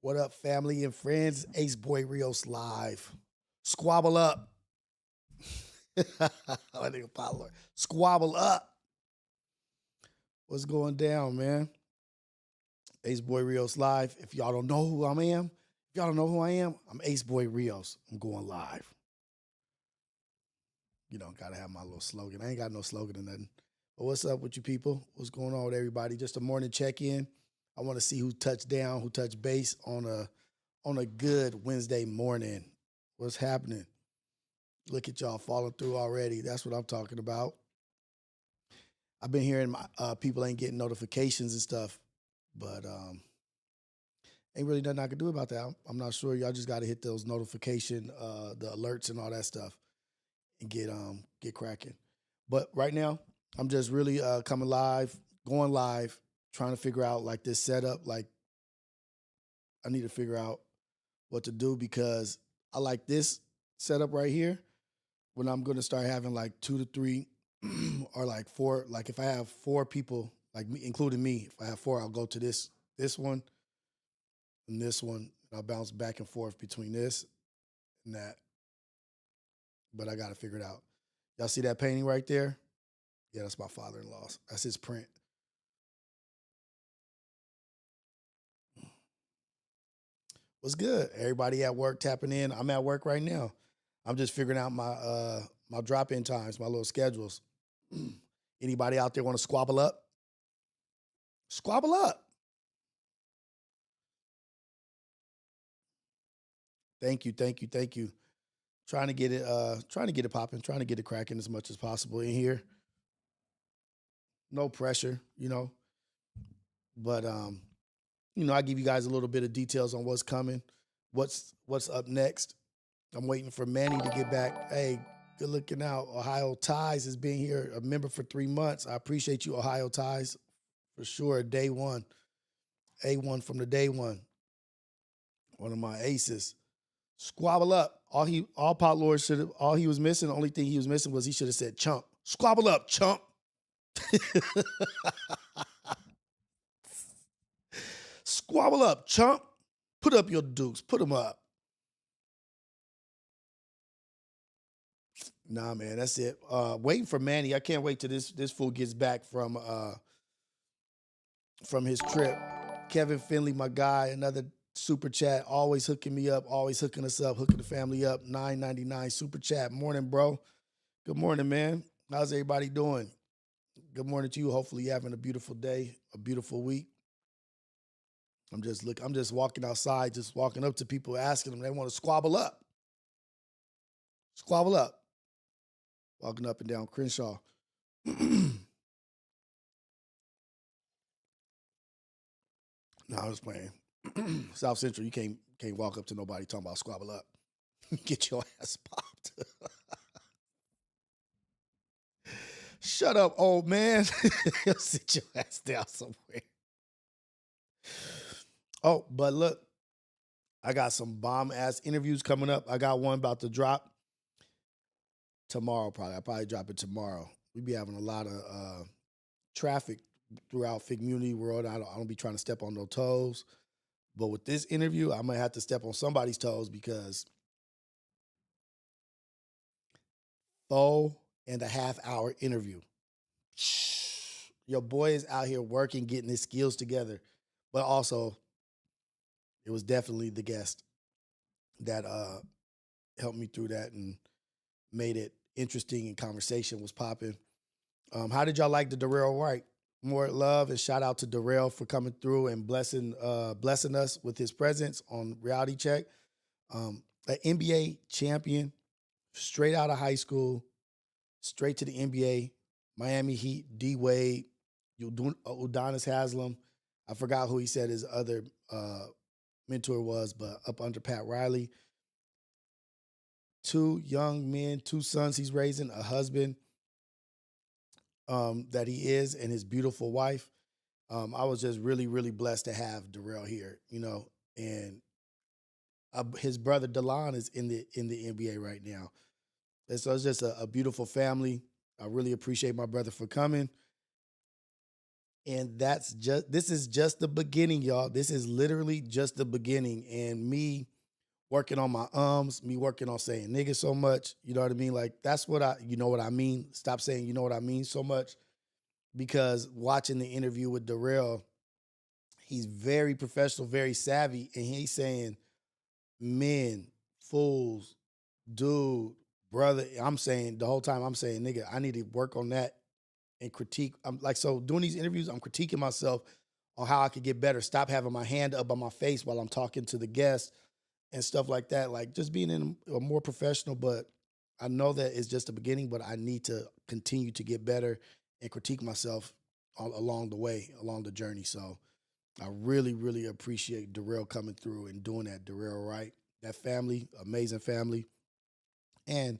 What up, family and friends? AceboyRios live. Squabble up. I think Apollo. Squabble up. What's going down, man? AceboyRios live. If y'all don't know who I am, if y'all don't know who I am, I'm AceboyRios. I'm going live. You know, gotta have my little slogan. I ain't got no slogan or nothing. But what's up with you people? What's going on with everybody? Just a morning check-in. I want to see who touched down, who touched base on a good Wednesday morning. What's happening? Look at y'all falling through already. That's what I'm talking about. I've been hearing people ain't getting notifications and stuff, but ain't really nothing I can do about that. I'm not sure. Y'all just got to hit those notification, the alerts and all that stuff, and get cracking. But right now, I'm just really coming live, going live, trying to figure out like this setup. Like I need to figure out what to do because I like this setup right here. When I'm going to start having like 2 to 3 or like 4, like if I have 4 people, like me, including me, if I have 4, I'll go to this one and this one. And I'll bounce back and forth between this and that. But I got to figure it out. Y'all see that painting right there? Yeah, that's my father-in-law's. That's his print. What's good? Everybody at work tapping in. I'm at work right now. I'm just figuring out my drop-in times, my little schedules. Anybody out there want to squabble up? Squabble up. Thank you, thank you, thank you. Trying to get it popping, trying to get it cracking as much as possible in here. No pressure, you know. But I give you guys a little bit of details on what's coming, what's up next. I'm waiting for Manny to get back. Hey, good looking out. Ohio Ties has been here, a member for 3 months. I appreciate you, Ohio Ties, for sure. Day one. A1 from the day one. One of my aces. Squabble up. All Pot Lord should have, all he was missing, the only thing he was missing was he should have said chump. Squabble up, chump. Squabble up, chump. Put up your dukes. Put them up. Nah, man, that's it. Waiting for Manny. I can't wait till this fool gets back from his trip. Kevin Finley, my guy, another super chat, always hooking me up, always hooking us up, hooking the family up. $9.99 super chat. Morning, bro. Good morning, man. How's everybody doing? Good morning to you. Hopefully you're having a beautiful day, a beautiful week. I'm just walking outside, just walking up to people, asking them they want to squabble up. Squabble up. Walking up and down Crenshaw. No, I was playing. South Central, you can't walk up to nobody talking about squabble up. Get your ass popped. Shut up, old man. Sit your ass down somewhere. Oh, but look, I got some bomb ass interviews coming up. I got one about to drop tomorrow. I'll probably drop it tomorrow. We be having a lot of traffic throughout Fig Community World. I don't be trying to step on no toes. But with this interview, I might have to step on somebody's toes because 4.5-hour interview. Your boy is out here working, getting his skills together. But also, it was definitely the guest that helped me through that and made it interesting and conversation was popping. How did y'all like the Darrell White? More love and shout out to Darrell for coming through and blessing us with his presence on Reality Check. An NBA champion, straight out of high school, straight to the NBA. Miami Heat, D Wade, Udonis Haslam. I forgot who he said his other mentor was, but up under Pat Riley. 2 young men, 2 sons he's raising, a husband that he is, and his beautiful wife. I was just really, really blessed to have Darrell here, and his brother Delon is in the NBA right now. And so it's just a beautiful family. I really appreciate my brother for coming. And this is just the beginning, y'all. This is literally just the beginning. And me working on my me working on saying nigga so much, you know what I mean? Like that's what you know what I mean? Stop saying you know what I mean so much, because watching the interview with Darrell, he's very professional, very savvy, and he's saying men, fools, dude, brother. I'm saying the whole time I'm saying, nigga, I need to work on that and critique. I'm like, so doing these interviews, I'm critiquing myself on how I could get better. Stop having my hand up on my face while I'm talking to the guests and stuff like that. Like just being in a more professional, but I know that it's just the beginning, but I need to continue to get better and critique myself along the way, along the journey. So I really, really appreciate Darrell coming through and doing that. Darrell, right? That family, amazing family. And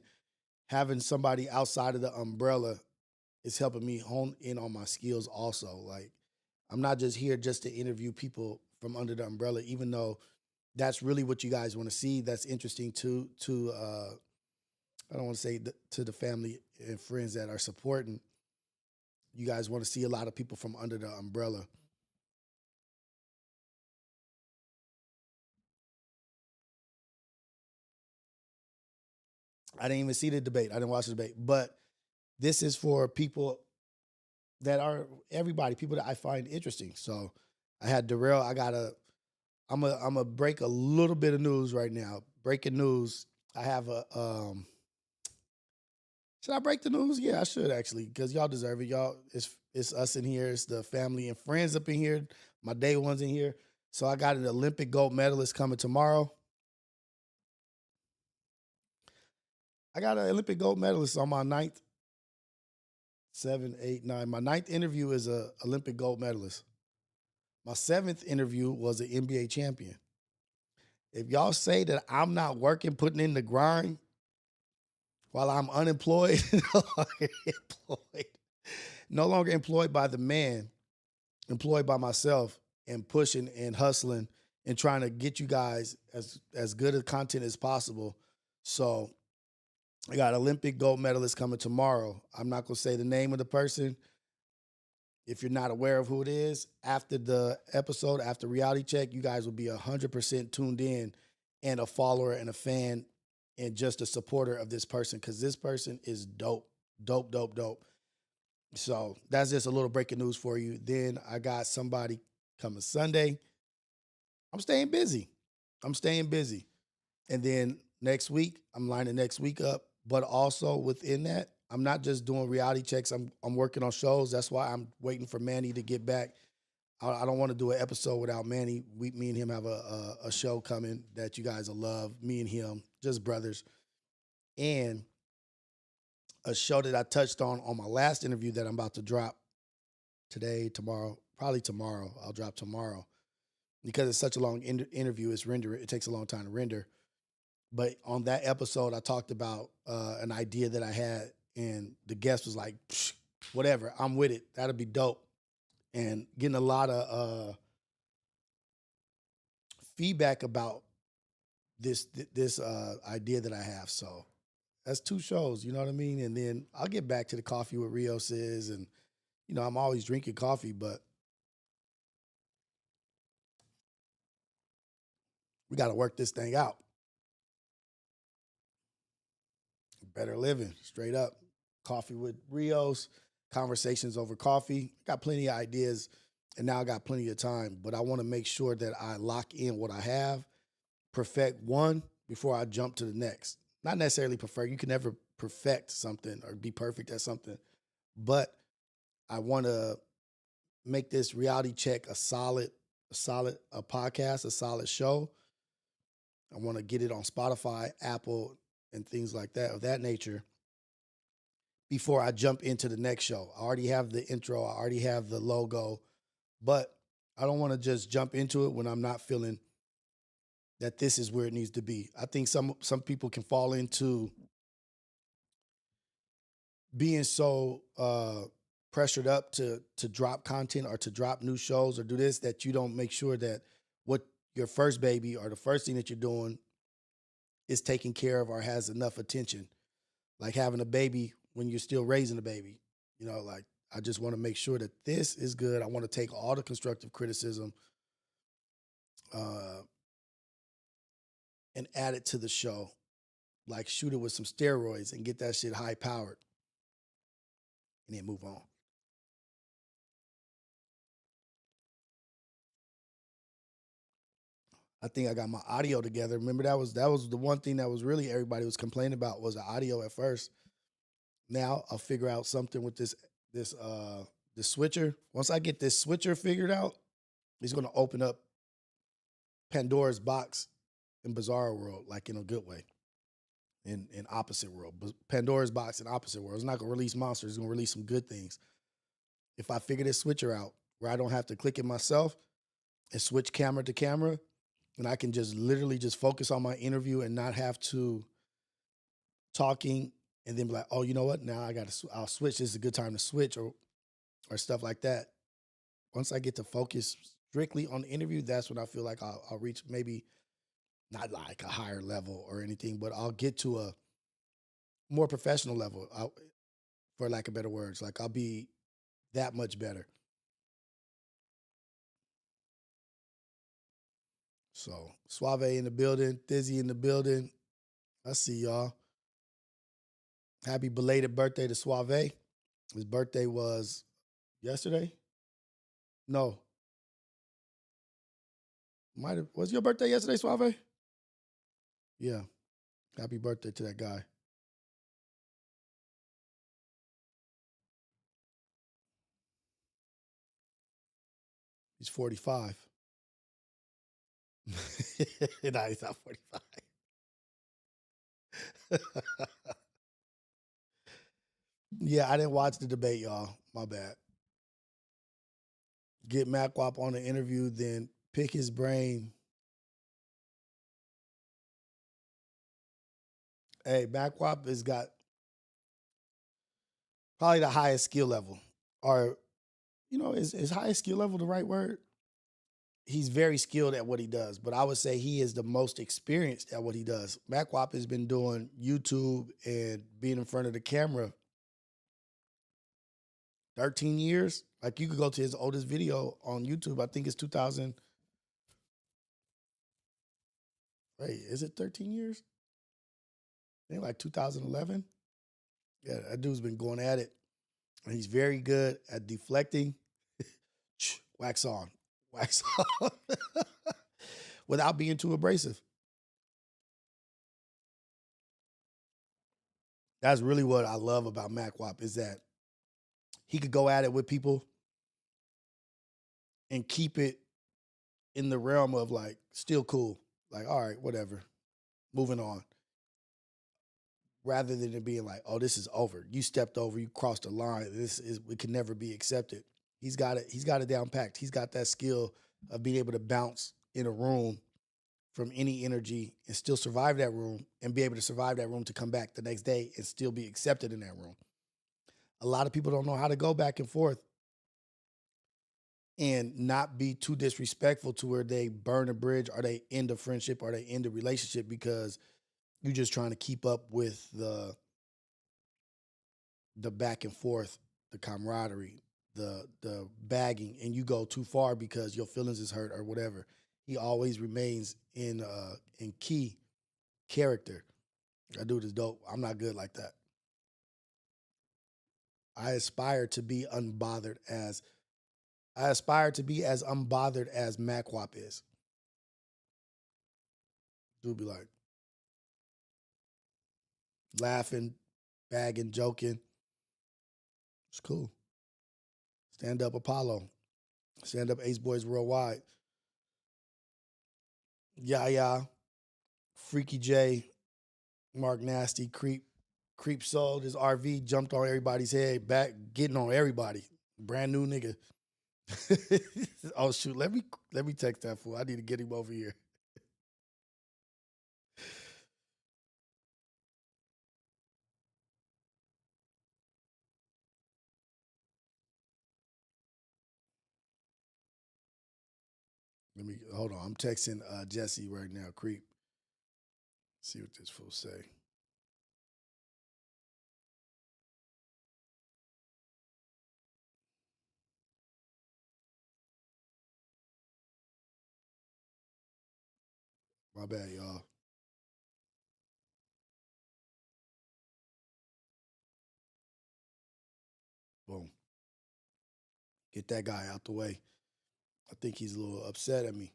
having somebody outside of the umbrella is helping me hone in on my skills also. Like I'm not just here just to interview people from under the umbrella, even though that's really what you guys want to see. That's interesting to I don't want to say to the family and friends that are supporting. You guys want to see a lot of people from under the umbrella. I didn't even see the debate. I didn't watch the debate, but this is for people that are everybody, people that I find interesting. So I had Darrell. I'm a break a little bit of news right now. Breaking news. I have a should I break the news? Yeah, I should actually, because y'all deserve it. Y'all, it's us in here. It's the family and friends up in here. My day ones in here. So I got an Olympic gold medalist coming tomorrow. I got an Olympic gold medalist on my ninth, 7, 8, 9. My ninth interview is a Olympic gold medalist. My seventh interview was an NBA champion. If y'all say that I'm not working, putting in the grind while I'm unemployed, employed, no longer employed by the man, employed by myself and pushing and hustling and trying to get you guys as good a content as possible. So I got Olympic gold medalist coming tomorrow. I'm not gonna say the name of the person. If you're not aware of who it is, after the episode, after reality check, you guys will be 100% tuned in and a follower and a fan and just a supporter of this person, because this person is dope, dope, dope, dope. So that's just a little breaking news for you. Then I got somebody coming Sunday. I'm staying busy. I'm staying busy. And then next week, I'm lining next week up. But also within that, I'm not just doing reality checks. I'm working on shows. That's why I'm waiting for Manny to get back. I don't want to do an episode without Manny. Me and him have a show coming that you guys will love. Me and him, just brothers. And a show that I touched on my last interview that I'm about to drop today, tomorrow, probably tomorrow. I'll drop tomorrow because it's such a long interview. It takes a long time to render. But on that episode, I talked about an idea that I had, and the guest was like, "Whatever, I'm with it. That'll be dope." And getting a lot of feedback about this idea that I have. So that's two shows. You know what I mean? And then I'll get back to the coffee with Rios is, and I'm always drinking coffee, but we got to work this thing out. Better living, straight up. Coffee with Rios, conversations over coffee. Got plenty of ideas, and now I got plenty of time, but I want to make sure that I lock in what I have, perfect one before I jump to the next. Not necessarily perfect. You can never perfect something or be perfect at something, but I want to make this reality check a podcast, a solid show. I want to get it on Spotify, Apple, and things like that of that nature before I jump into the next show. I already have the intro, I already have the logo, but I don't want to just jump into it when I'm not feeling that this is where it needs to be. I think some people can fall into being so pressured up to drop content or to drop new shows or do this, that you don't make sure that what your first baby or the first thing that you're doing is taken care of or has enough attention. Like having a baby when you're still raising a baby. Like I just want to make sure that this is good. I want to take all the constructive criticism uh, and add it to the show. Like shoot it with some steroids and get that shit high powered and then move on. I think I got my audio together. Remember that was the one thing that was really everybody was complaining about was the audio at first. Now I'll figure out something with this switcher. Once I get this switcher figured out, it's gonna open up Pandora's box in Bizarro World, like in a good way. In opposite world. But Pandora's box in opposite world. It's not gonna release monsters, it's gonna release some good things. If I figure this switcher out where I don't have to click it myself and switch camera to camera, and I can just literally just focus on my interview and not have to talking and then be like, oh, you know what? Now I'll switch. This is a good time to switch or stuff like that. Once I get to focus strictly on the interview, that's when I feel like I'll reach maybe not like a higher level or anything, but I'll get to a more professional level, for lack of better words. Like I'll be that much better. So Suave in the building, Thizzy in the building. I see y'all. Happy belated birthday to Suave. His birthday was yesterday. No, might have was your birthday yesterday, Suave? Yeah. Happy birthday to that guy. He's 45. Nah, he's not 45. Yeah, I didn't watch the debate, y'all. My bad. Get MacWap on the interview, then pick his brain. Hey, MacWap has got probably the highest skill level. Or, is highest skill level the right word? He's very skilled at what he does, but I would say he is the most experienced at what he does. MacWap has been doing YouTube and being in front of the camera 13 years. Like you could go to his oldest video on YouTube. I think it's 2000. Wait, is it 13 years? I think like 2011. Yeah, that dude's been going at it. And he's very good at deflecting. Wax on, wax on, without being too abrasive. That's really what I love about MacWap is that he could go at it with people and keep it in the realm of like still cool. Like, all right, whatever. Moving on. Rather than it being like, oh, this is over. You stepped over, you crossed the line. It can never be accepted. He's got it down packed. He's got that skill of being able to bounce in a room from any energy and still survive that room and be able to survive that room to come back the next day and still be accepted in that room. A lot of people don't know how to go back and forth and not be too disrespectful to where they burn a bridge or they end a friendship or they end a relationship because you're just trying to keep up with the back and forth, the camaraderie, the bagging, and you go too far because your feelings is hurt or whatever. He always remains in key character. That dude is dope. I'm not good like that. I aspire to be unbothered as I aspire to be as unbothered as MacWap is. Dude be like laughing, bagging, joking. It's cool. Stand up Apollo. Stand up Ace Boys Worldwide. Yeah, yeah. Freaky J, Mark Nasty, Creep sold his RV, jumped on everybody's head, back getting on everybody. Brand new nigga. Oh shoot, let me text that fool. I need to get him over here. Let me hold on. I'm texting Jesse right now. Creep. See what this fool say. My bad, y'all. Boom. Get that guy out the way. I think he's a little upset at me.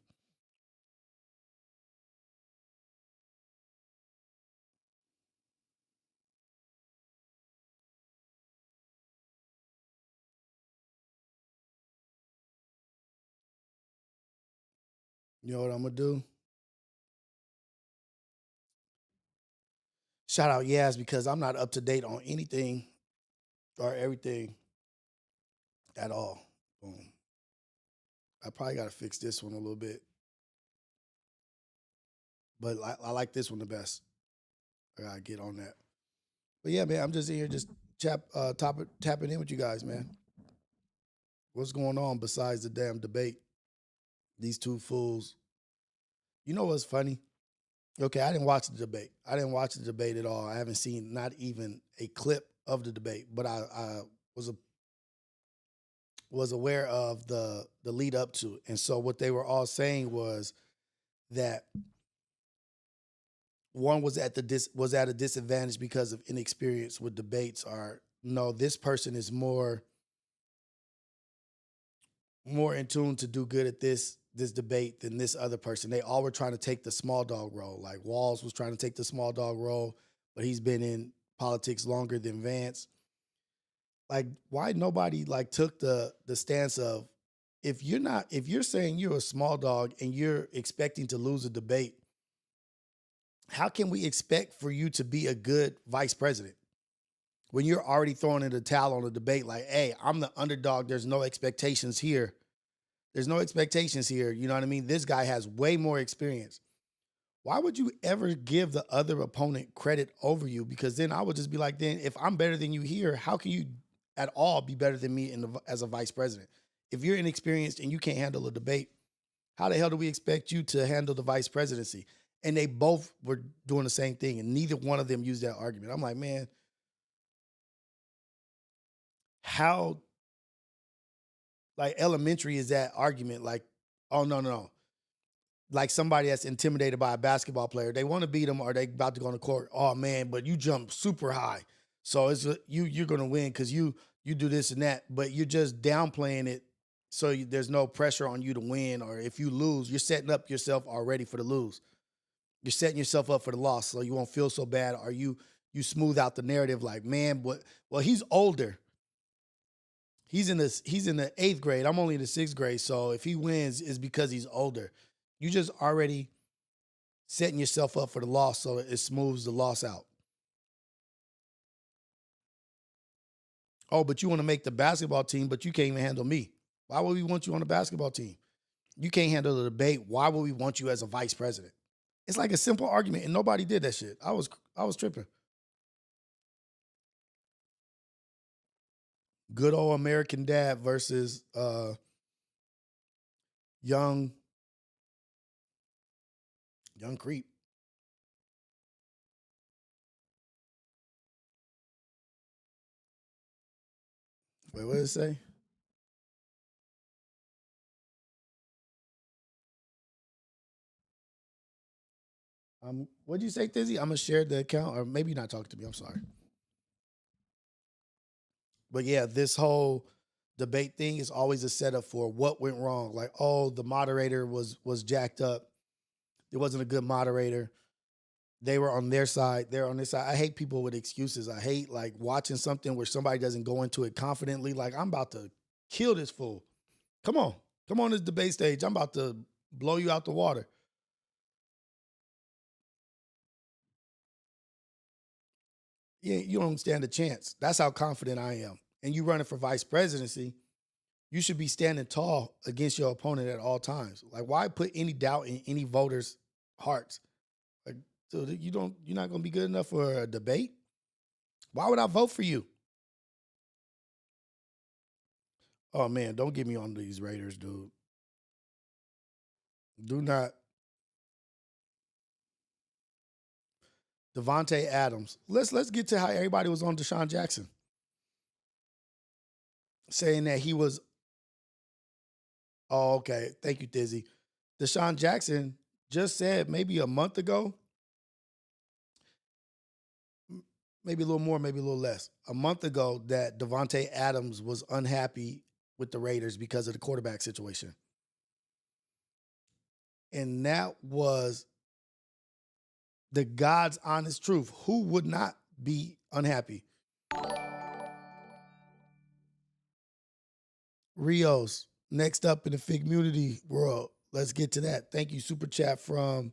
You know what I'm gonna do? Shout out Yaz because I'm not up to date on anything or everything at all. Boom. I probably got to fix this one a little bit, but I like this one the best. I gotta get on that. But yeah, man, I'm just in here just tapping in with you guys, man. What's going on besides the damn debate? These two fools. You know what's funny? Okay, I didn't watch the debate. I didn't watch the debate at all. I haven't seen not even a clip of the debate, but I was aware of the lead up to it. And so what they were all saying was that one was was at a disadvantage because of inexperience with debates, or no, this person is more in tune to do good at this debate than this other person. They all were trying to take the small dog role. Like Walls was trying to take the small dog role, but he's been in politics longer than Vance. Like, why nobody like took the stance of, if you're saying you're a small dog and you're expecting to lose a debate, how can we expect for you to be a good vice president when you're already throwing in the towel on a debate? Like, hey, I'm the underdog. There's no expectations here. There's no expectations here. You know what I mean? This guy has way more experience. Why would you ever give the other opponent credit over you? Because then I would just be like, then if I'm better than you here, how can you at all be better than me as a vice president? If you're inexperienced and you can't handle a debate, how the hell do we expect you to handle the vice presidency? And they both were doing the same thing, and neither one of them used that argument. I'm like, man, how like elementary is that argument? Like, oh no. Like somebody that's intimidated by a basketball player. They want to beat them or they about to go on the court. Oh man, but you jump super high. So you're gonna win because you do this and that, but you're just downplaying it. So there's no pressure on you to win, or if you lose, you're setting up yourself already for the lose. You're setting yourself up for the loss, so you won't feel so bad. Or you smooth out the narrative like, man, but well, he's older. He's in the 8th grade. I'm only in the 6th grade. So if he wins, it's because he's older. You just already setting yourself up for the loss, so it smooths the loss out. Oh, but you want to make the basketball team, but you can't even handle me. Why would we want you on the basketball team? You can't handle the debate. Why would we want you as a vice president? It's like a simple argument, and nobody did that shit. I was tripping. Good old American dad versus young creep. Wait, what did it say? What'd you say, Thizzy? I'm gonna share the account, or maybe you're not talking to me. I'm sorry. But yeah, this whole debate thing is always a setup for what went wrong. Like, oh, the moderator was jacked up. It wasn't a good moderator. They were on their side. They're on this side. I hate people with excuses. I hate like watching something where somebody doesn't go into it confidently. Like, I'm about to kill this fool. Come on. Come on this debate stage. I'm about to blow you out the water. Yeah, you don't stand a chance. That's how confident I am. And you running for vice presidency, you should be standing tall against your opponent at all times. Like, why put any doubt in any voters' hearts? Like, so you're not gonna be good enough for a debate? Why would I vote for you? Oh man, don't get me on these Raiders, dude. Do not. Devontae Adams. Let's get to how everybody was on Deshaun Jackson, saying that he was. Oh, okay. Thank you, Dizzy. Deshaun Jackson just said maybe a month ago, maybe a little more, maybe a little less, a month ago that Devontae Adams was unhappy with the Raiders because of the quarterback situation. And that was the God's honest truth. Who would not be unhappy? Rios, next up in the Fig Community world. Let's get to that. Thank you, Super Chat from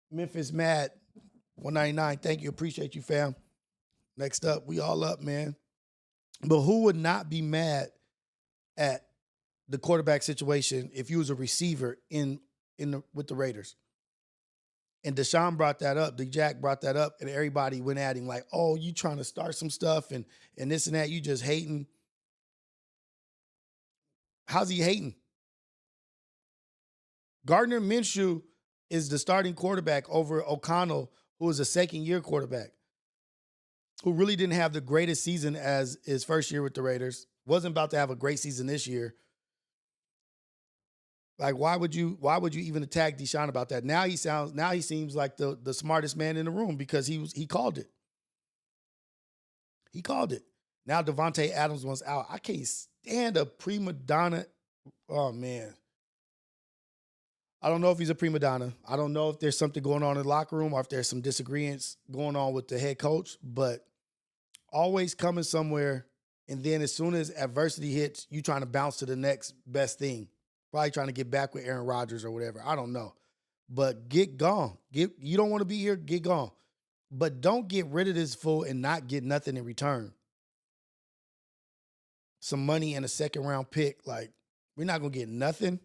Memphis Mad 199. Thank you. Appreciate you, fam. Next up, we all up, man. But who would not be mad at the quarterback situation if you was a receiver with the Raiders? And Deshaun brought that up. Jack brought that up, and everybody went at him like, "Oh, you trying to start some stuff and this and that. You just hating." How's he hating? Gardner Minshew is the starting quarterback over O'Connell, who is a second-year quarterback, who really didn't have the greatest season as his first year with the Raiders. Wasn't about to have a great season this year. Like, why would you even attack Deshaun about that? Now he seems like the smartest man in the room because he called it. He called it. Now Devontae Adams wants out. I can't stand a prima donna. Oh man. I don't know if he's a prima donna. I don't know if there's something going on in the locker room or if there's some disagreements going on with the head coach, but always coming somewhere, and then as soon as adversity hits, you trying to bounce to the next best thing. Probably trying to get back with Aaron Rodgers or whatever. I don't know. But get gone. You don't want to be here, get gone. But don't get rid of this fool and not get nothing in return. Some money and a second-round pick. Like, we're not going to get nothing.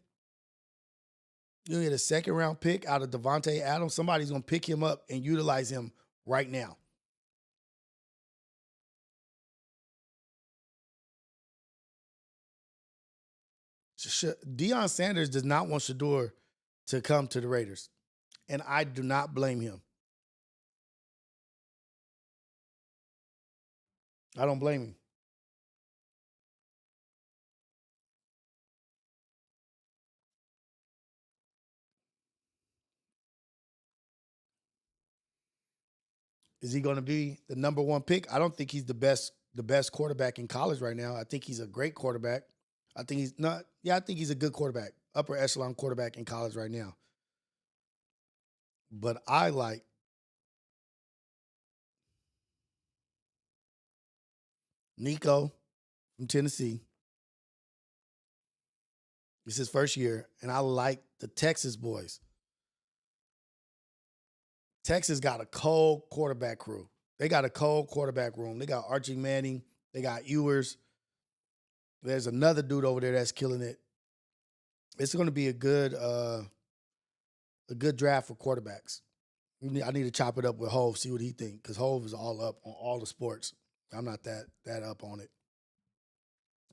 You'll get a second-round pick out of Devontae Adams. Somebody's going to pick him up and utilize him right now. Deion Sanders does not want Shador to come to the Raiders, and I do not blame him. I don't blame him. Is he going to be the number one pick? I don't think he's the best quarterback in college right now. I think he's a great quarterback. I think he's not. Yeah, I think he's a good quarterback, upper echelon quarterback in college right now. But I like Nico from Tennessee. It's his first year, and I like the Texas boys. Texas got a cold quarterback crew. They got a cold quarterback room. They got Archie Manning. They got Ewers. There's another dude over there that's killing it. It's going to be a good draft for quarterbacks. I need to chop it up with Hove, see what he thinks, because Hove is all up on all the sports. I'm not that up on it.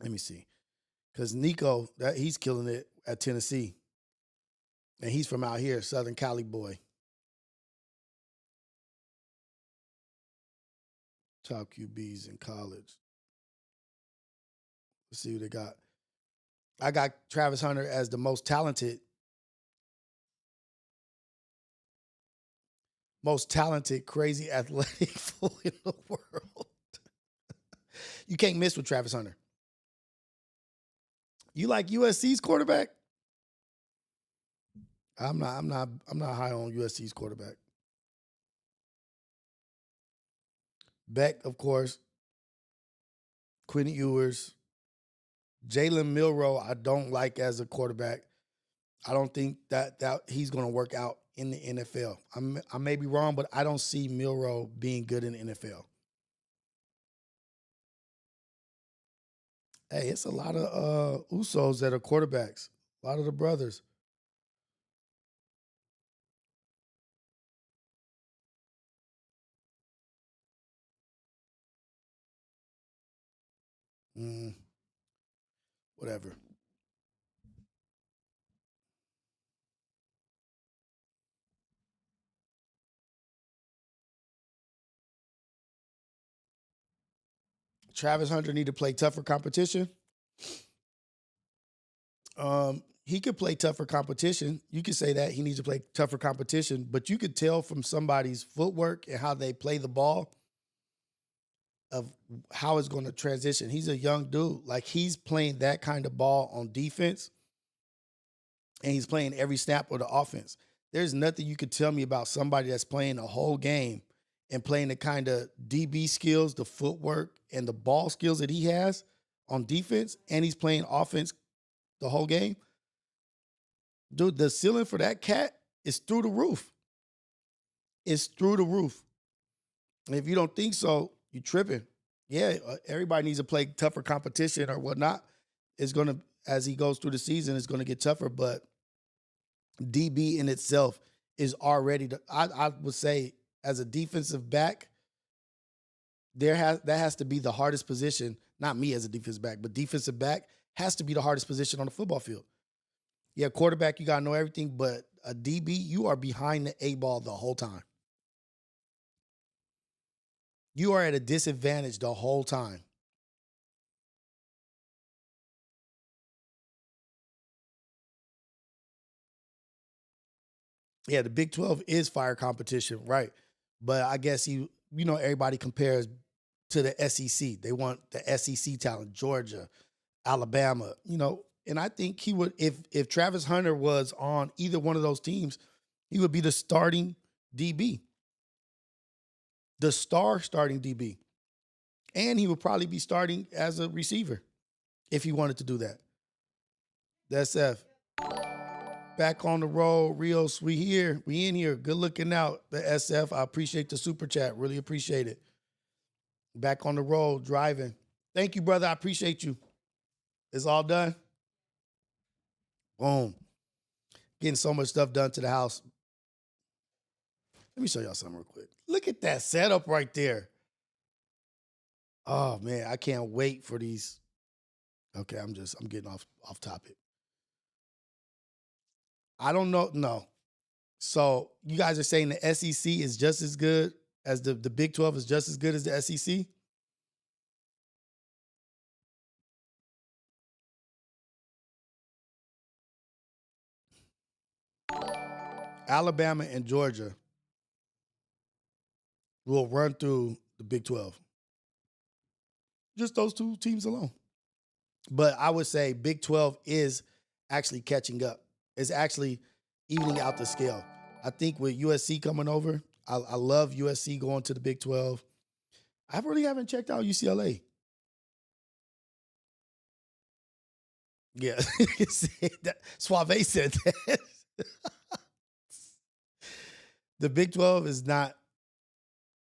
Let me see. Because Nico, he's killing it at Tennessee. And he's from out here, Southern Cali boy. Top QBs in college. Let's see who they got. I got Travis Hunter as the most talented, crazy athletic fool in the world. You can't miss with Travis Hunter. You like USC's quarterback? I'm not high on USC's quarterback. Beck, of course. Quinn Ewers. Jalen Milroe, I don't like as a quarterback. I don't think that he's going to work out in the NFL. I may be wrong, but I don't see Milroe being good in the NFL. Hey, it's a lot of Usos that are quarterbacks. A lot of the brothers. Whatever. Travis Hunter need to play tougher competition. he could play tougher competition. You could say that he needs to play tougher competition, but you could tell from somebody's footwork and how they play the ball of how it's going to transition. He's a young dude. Like, he's playing that kind of ball on defense, and he's playing every snap of the offense. There's nothing you could tell me about somebody that's playing a whole game and playing the kind of DB skills, the footwork, and the ball skills that he has on defense, and he's playing offense the whole game. Dude, the ceiling for that cat is through the roof. It's through the roof. And if you don't think so, you're tripping. Yeah, everybody needs to play tougher competition or whatnot. It's going to, as he goes through the season, it's going to get tougher. But DB in itself is already, I would say, as a defensive back, that has to be the hardest position. Not me as a defensive back, but defensive back has to be the hardest position on the football field. Yeah, quarterback, you got to know everything, but a DB, you are behind the A ball the whole time. You are at a disadvantage the whole time. Yeah, the Big 12 is fire competition, right? But I guess everybody compares to the SEC. They want the SEC talent, Georgia, Alabama, and I think he would, if Travis Hunter was on either one of those teams, he would be the starting DB, the starting DB. And he would probably be starting as a receiver if he wanted to do that. That's F. Back on the road, Rios, we here. We in here. Good looking out, the SF. I appreciate the super chat. Really appreciate it. Back on the road, driving. Thank you, brother. I appreciate you. It's all done. Boom. Getting so much stuff done to the house. Let me show y'all something real quick. Look at that setup right there. Oh, man, I can't wait for these. Okay, I'm getting off topic. I don't know. No. So you guys are saying the SEC is just as good as the Big 12 is just as good as the SEC? Alabama and Georgia will run through the Big 12. Just those two teams alone. But I would say Big 12 is actually catching up. It's actually evening out the scale. I think with USC coming over, I love USC going to the Big 12. I really haven't checked out UCLA. Yeah. Suave said that. The Big 12 is not,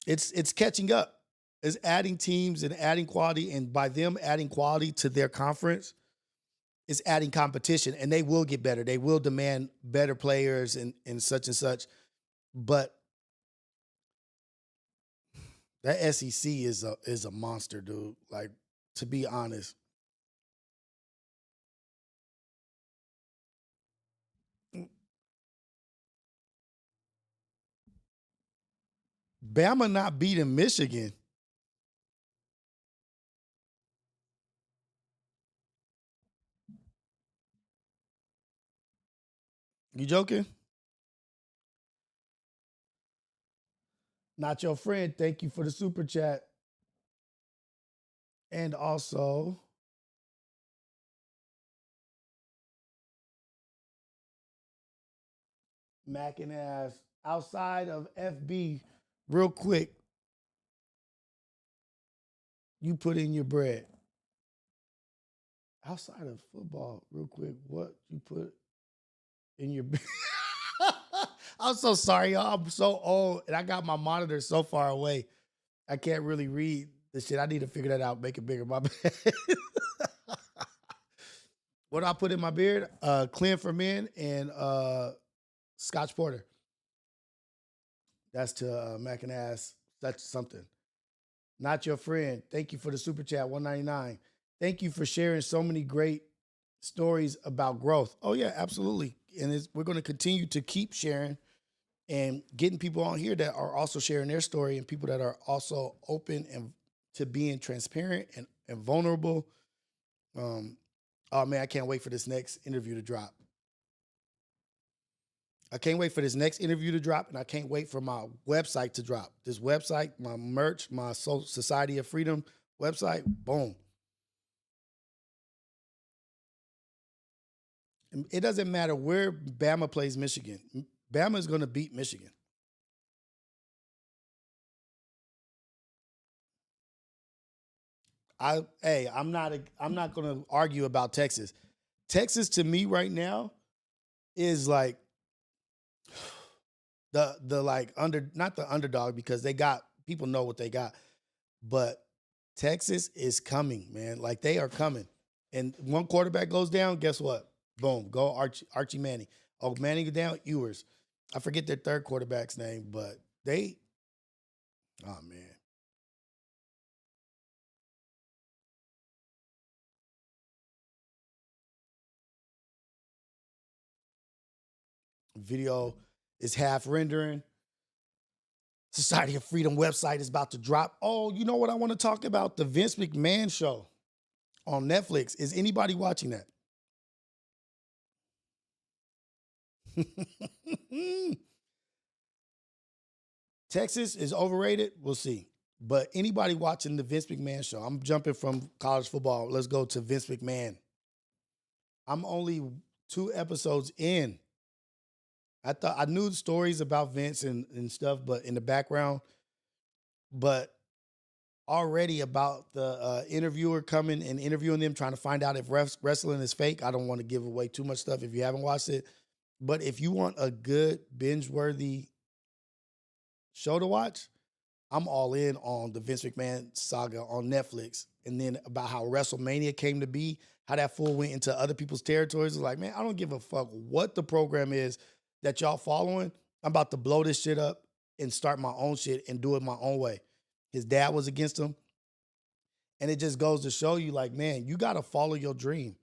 it's catching up. It's adding teams and adding quality, and by them adding quality to their conference, it's adding competition, and they will get better. They will demand better players and such and such. But that SEC is a monster, dude. Like, to be honest. Bama not beating Michigan. You joking? Not your friend. Thank you for the super chat. And also, Mac and ass outside of FB, real quick, you put in your bread. Outside of football, real quick, what you put in your bread? I'm so sorry, y'all. I'm so old, and I got my monitor so far away. I can't really read the shit. I need to figure that out, make it bigger. My bad. What do I put in my beard? Clean for Men and Scotch Porter. That's to Mac and Ass. That's something. Not your friend. Thank you for the super chat, 199. Thank you for sharing so many great stories about growth. Oh yeah, absolutely. And we're going to continue to keep sharing and getting people on here that are also sharing their story, and people that are also open and to being transparent and vulnerable. Oh man, I can't wait for this next interview to drop. I can't wait for this next interview to drop, and I can't wait for my website to drop. This website, my merch, my Society of Freedom website, boom. It doesn't matter where Bama plays Michigan. Bama is going to beat Michigan. I'm not going to argue about Texas. Texas to me right now is like the like not the underdog because they got people know what they got, but Texas is coming, man. Like they are coming. And one quarterback goes down, guess what? Boom, go Archie Manning. Oh, Manning down, Ewers. I forget their third quarterback's name, but oh man. Video is half rendering. Society of Freedom website is about to drop. Oh, you know what I want to talk about? The Vince McMahon show on Netflix. Is anybody watching that? Texas is overrated. We'll see. But anybody watching the Vince McMahon show, I'm jumping from college football. Let's go to Vince McMahon. I'm only 2 episodes in. I knew the stories about Vince and stuff, but in the background, but already about the interviewer coming and interviewing them, trying to find out if wrestling is fake. I don't want to give away too much stuff if you haven't watched it. But if you want a good binge-worthy show to watch, I'm all in on the Vince McMahon saga on Netflix. And then about how WrestleMania came to be, how that fool went into other people's territories. It's like, man, I don't give a fuck what the program is that y'all following. I'm about to blow this shit up and start my own shit and do it my own way. His dad was against him. And it just goes to show you, like, man, you got to follow your dream.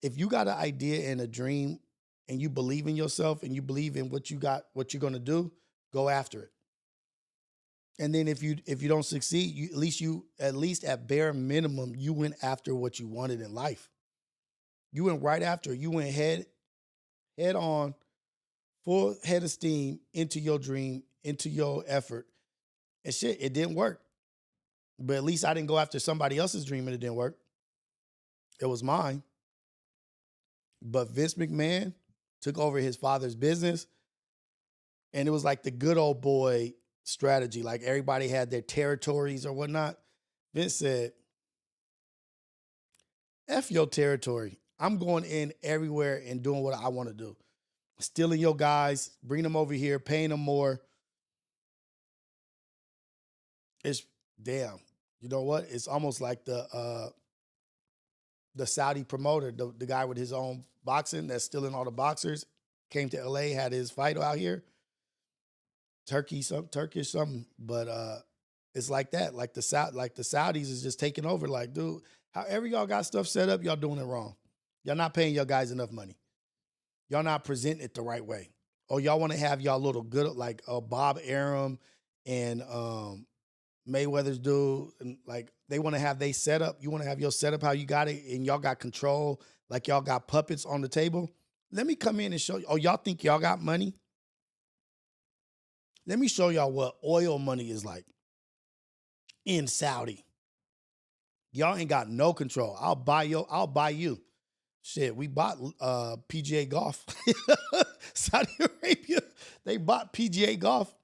If you got an idea and a dream and you believe in yourself and you believe in what you got, what you're going to do, go after it. And then if you don't succeed, you at least at bare minimum, you went after what you wanted in life. You went right after it. You went head on, full head of steam into your dream, into your effort. And shit, it didn't work. But at least I didn't go after somebody else's dream and it didn't work. It was mine. But Vince McMahon took over his father's business. And it was like the good old boy strategy. Like everybody had their territories or whatnot. Vince said, F your territory. I'm going in everywhere and doing what I want to do. Stealing your guys, bring them over here, paying them more. It's damn. You know what? It's almost like the Saudi promoter, the guy with his own boxing that's stealing all the boxers, came to LA, had his fight out here. Turkish something, but it's like that. Like the Saudis is just taking over. Like, dude, however y'all got stuff set up, y'all doing it wrong. Y'all not paying your guys enough money. Y'all not presenting it the right way. Or y'all want to have y'all little good like Bob Arum and Mayweather's dude, and like they want to have they setup. You want to have your setup how you got it, and y'all got control. Like y'all got puppets on the table. Let me come in and show you. Oh, y'all think y'all got money? Let me show y'all what oil money is like in Saudi. Y'all ain't got no control. I'll buy you. Shit, we bought PGA Golf. Saudi Arabia, they bought PGA Golf.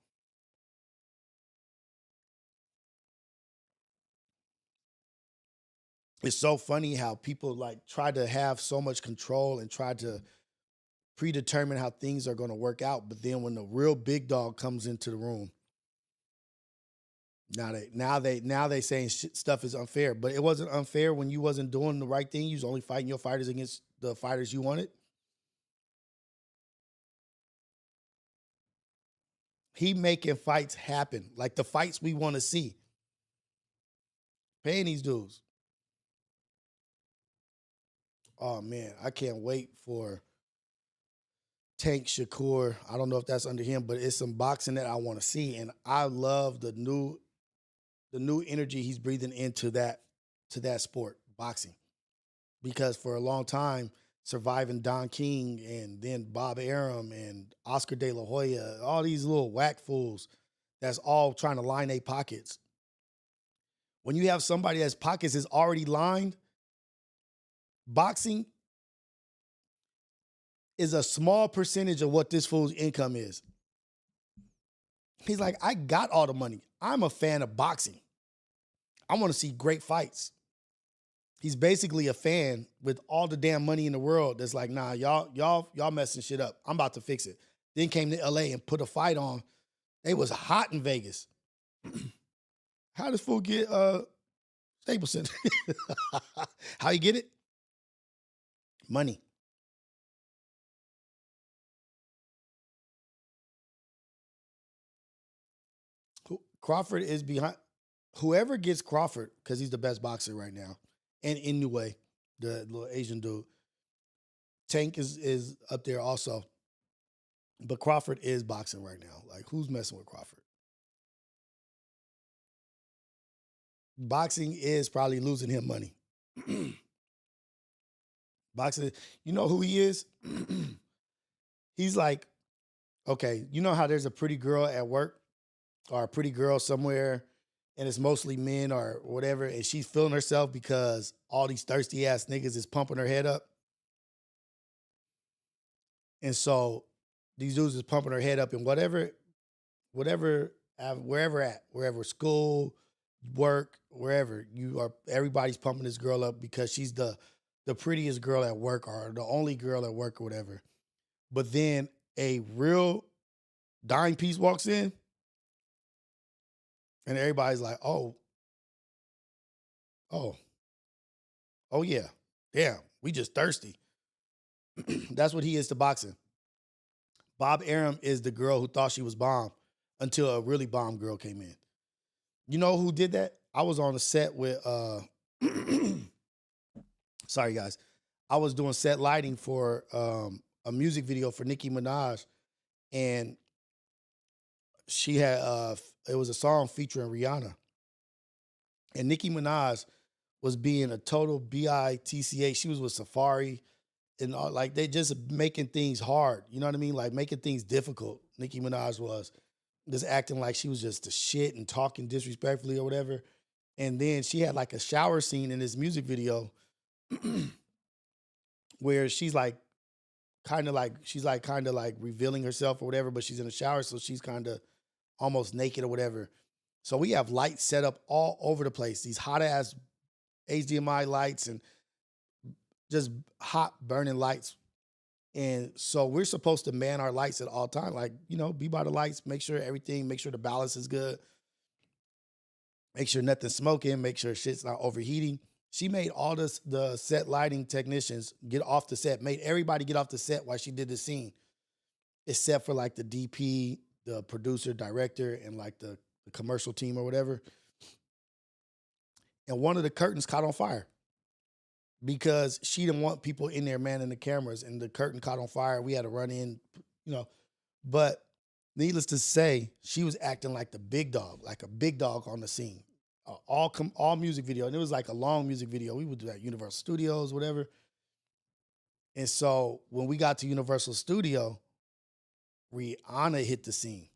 It's so funny how people like try to have so much control and try to predetermine how things are going to work out. But then when the real big dog comes into the room, now they saying stuff is unfair. But it wasn't unfair when you wasn't doing the right thing. You was only fighting your fighters against the fighters you wanted. He making fights happen, like the fights we want to see. Paying these dudes. Oh man, I can't wait for Tank Shakur. I don't know if that's under him, but it's some boxing that I want to see, and I love the new energy he's breathing into that sport, boxing, because for a long time surviving Don King and then Bob Arum and Oscar De La Hoya, all these little whack fools that's all trying to line their pockets. When you have somebody that's pockets is already lined, boxing is a small percentage of what this fool's income is. He's like, I got all the money. I'm a fan of boxing. I want to see great fights. He's basically a fan with all the damn money in the world that's like, nah, y'all messing shit up. I'm about to fix it. Then came to LA and put a fight on. They was hot in Vegas. How does fool get Staples Center? How you get it? Money. Crawford is behind. Whoever gets Crawford, because he's the best boxer right now, and Inoue, the little Asian dude. Tank is up there also. But Crawford is boxing right now. Like, who's messing with Crawford? Boxing is probably losing him money. Boxing, you know who he is? He's like, okay, you know how there's a pretty girl at work or a pretty girl somewhere and it's mostly men or whatever, and she's feeling herself because all these thirsty ass niggas is pumping her head up. And so these dudes is pumping her head up and wherever school, work, wherever everybody's pumping this girl up because she's the prettiest girl at work or the only girl at work or whatever. But then a real dime piece walks in and everybody's like, oh yeah, damn, we just thirsty. That's what he is to boxing. Bob Arum is the girl who thought she was bomb until a really bomb girl came in. You know who did that? I was on a set with sorry guys. I was doing set lighting for a music video for Nicki Minaj, and she had it was a song featuring Rihanna. And Nicki Minaj was being a total bitch. She was with Safari and all, like they just making things hard. You know what I mean? Like making things difficult. Nicki Minaj was just acting like she was just the shit and talking disrespectfully or whatever. And then she had like a shower scene in this music video where she's like kind of like revealing herself or whatever, but she's in the shower, so she's kind of almost naked or whatever. So we have lights set up all over the place. These hot ass HDMI lights and just hot burning lights. And so we're supposed to man our lights at all time. Like, you know, be by the lights, make sure the balance is good. Make sure nothing's smoking, make sure shit's not overheating. She made all the set lighting technicians get off the set, made everybody get off the set while she did the scene, except for like the DP, the producer, director, and like the commercial team or whatever. And one of the curtains caught on fire because she didn't want people in there manning the cameras, and the curtain caught on fire. We had to run in, you know. But needless to say, she was acting like the big dog, like a big dog on the scene. All music video, and it was like a long music video. We would do at Universal Studios, whatever. And so when we got to Universal Studio, Rihanna hit the scene.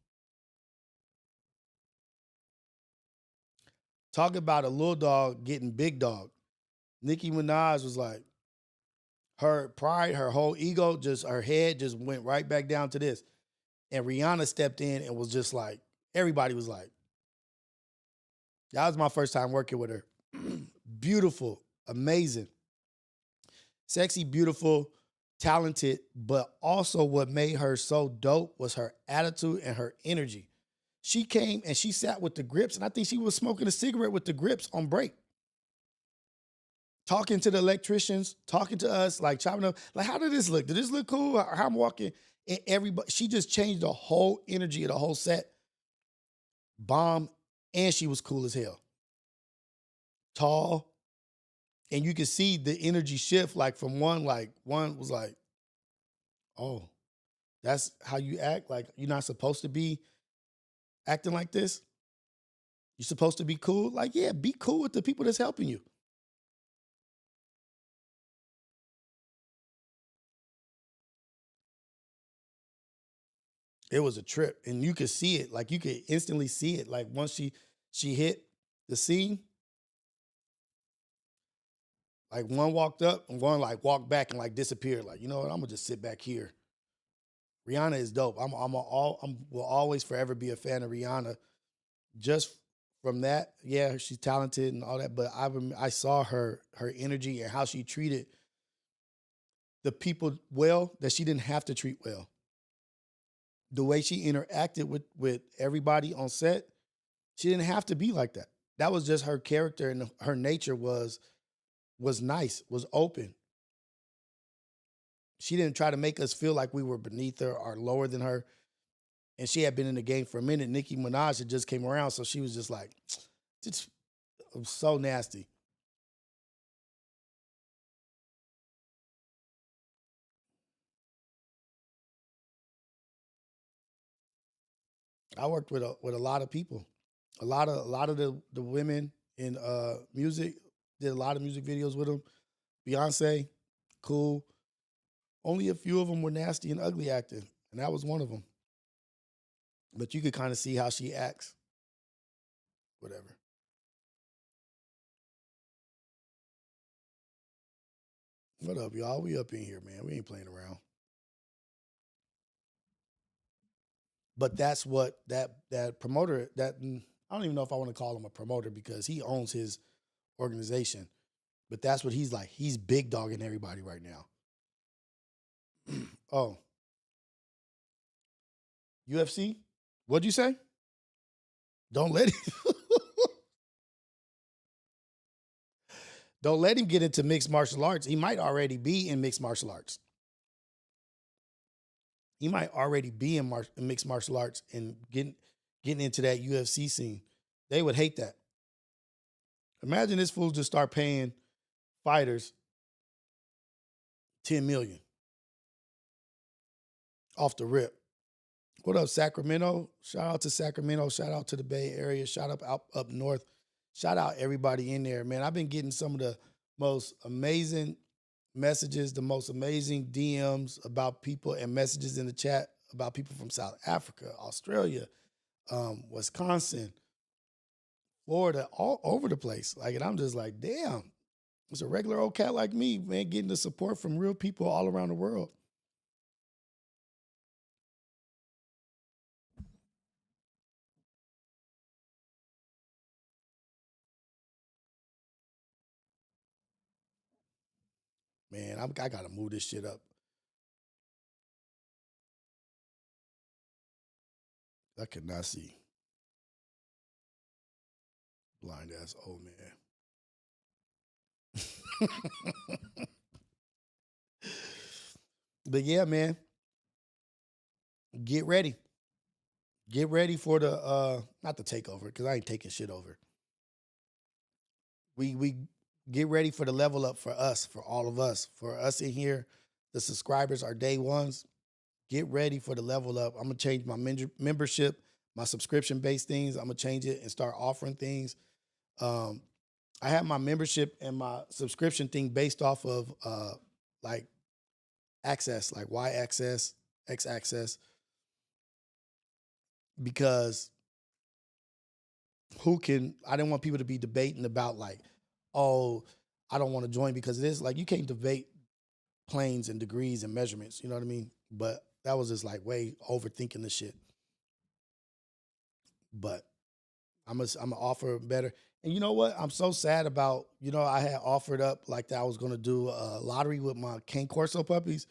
Talk about a little dog getting big dog. Nicki Minaj was like, her pride, her whole ego, just her head just went right back down to this. And Rihanna stepped in and was just like, everybody was like, that was my first time working with her. Beautiful, amazing, sexy, beautiful, talented, but also what made her so dope was her attitude and her energy. She came and she sat with the grips, and I think she was smoking a cigarette with the grips on break. Talking to the electricians, talking to us, like chopping up. Like, how did this look? Did this look cool? How I'm walking? And everybody, she just changed the whole energy of the whole set. Bomb, and she was cool as hell. Tall, and you could see the energy shift, like from one was like, oh, that's how you act? Like, you're not supposed to be acting like this? You're supposed to be cool? Like, yeah, be cool with the people that's helping you. It was a trip, and you could see it. Like you could instantly see it. Like once she hit the scene, like one walked up and one like walked back and like disappeared. Like, you know what? I'm gonna just sit back here. Rihanna is dope. Will always forever be a fan of Rihanna. Just from that, yeah, she's talented and all that. But I saw her energy and how she treated the people well that she didn't have to treat well. The way she interacted with everybody on set, she didn't have to be like that. That was just her character, and her nature was nice, was open. She didn't try to make us feel like we were beneath her or lower than her. And she had been in the game for a minute. Nicki Minaj had just came around, so she was just like, just so nasty. I worked with a lot of people, a lot of the women in music. Did a lot of music videos with them. Beyonce, cool. Only a few of them were nasty and ugly acting, and that was one of them. But you could kind of see how she acts. Whatever. What up, y'all? We up in here, man. We ain't playing around. But that's what that promoter I don't even know if I want to call him a promoter because he owns his organization. But that's what he's like. He's big dogging everybody right now. Oh, UFC? What'd you say? Don't let him don't let him get into mixed martial arts. He might already be in mixed martial arts. He might already be in mixed martial arts and getting into that UFC scene. They would hate that. Imagine this fool just start paying fighters 10 million off the rip. What up, Sacramento? Shout out to Sacramento. Shout out to the Bay Area. Shout out up north. Shout out everybody in there, man. I've been getting some of the most amazing messages, the most amazing DMs about people and messages in the chat about people from South Africa, Australia, Wisconsin, Florida, all over the place. Like, and I'm just like, damn, it's a regular old cat like me, man, getting the support from real people all around the world. Man, I gotta move this shit up. I could not see. Blind ass old man. But yeah, man, get ready. Get ready for the not the takeover, because I ain't taking shit over. We get ready for the level up for us, for all of us, for us in here. The subscribers are day ones. Get ready for the level up. I'm gonna change my membership, my subscription based things. I'm gonna change it and start offering things. Um, I have my membership and my subscription thing based off of like access, like Y access, X access, because I didn't want people to be debating about like, oh, I don't want to join because of this. Like, you can't debate planes and degrees and measurements, you know what I mean? But that was just like way overthinking the shit. But I'm gonna offer better. And you know what? I'm so sad about, I had offered up like that I was gonna do a lottery with my Cane Corso puppies.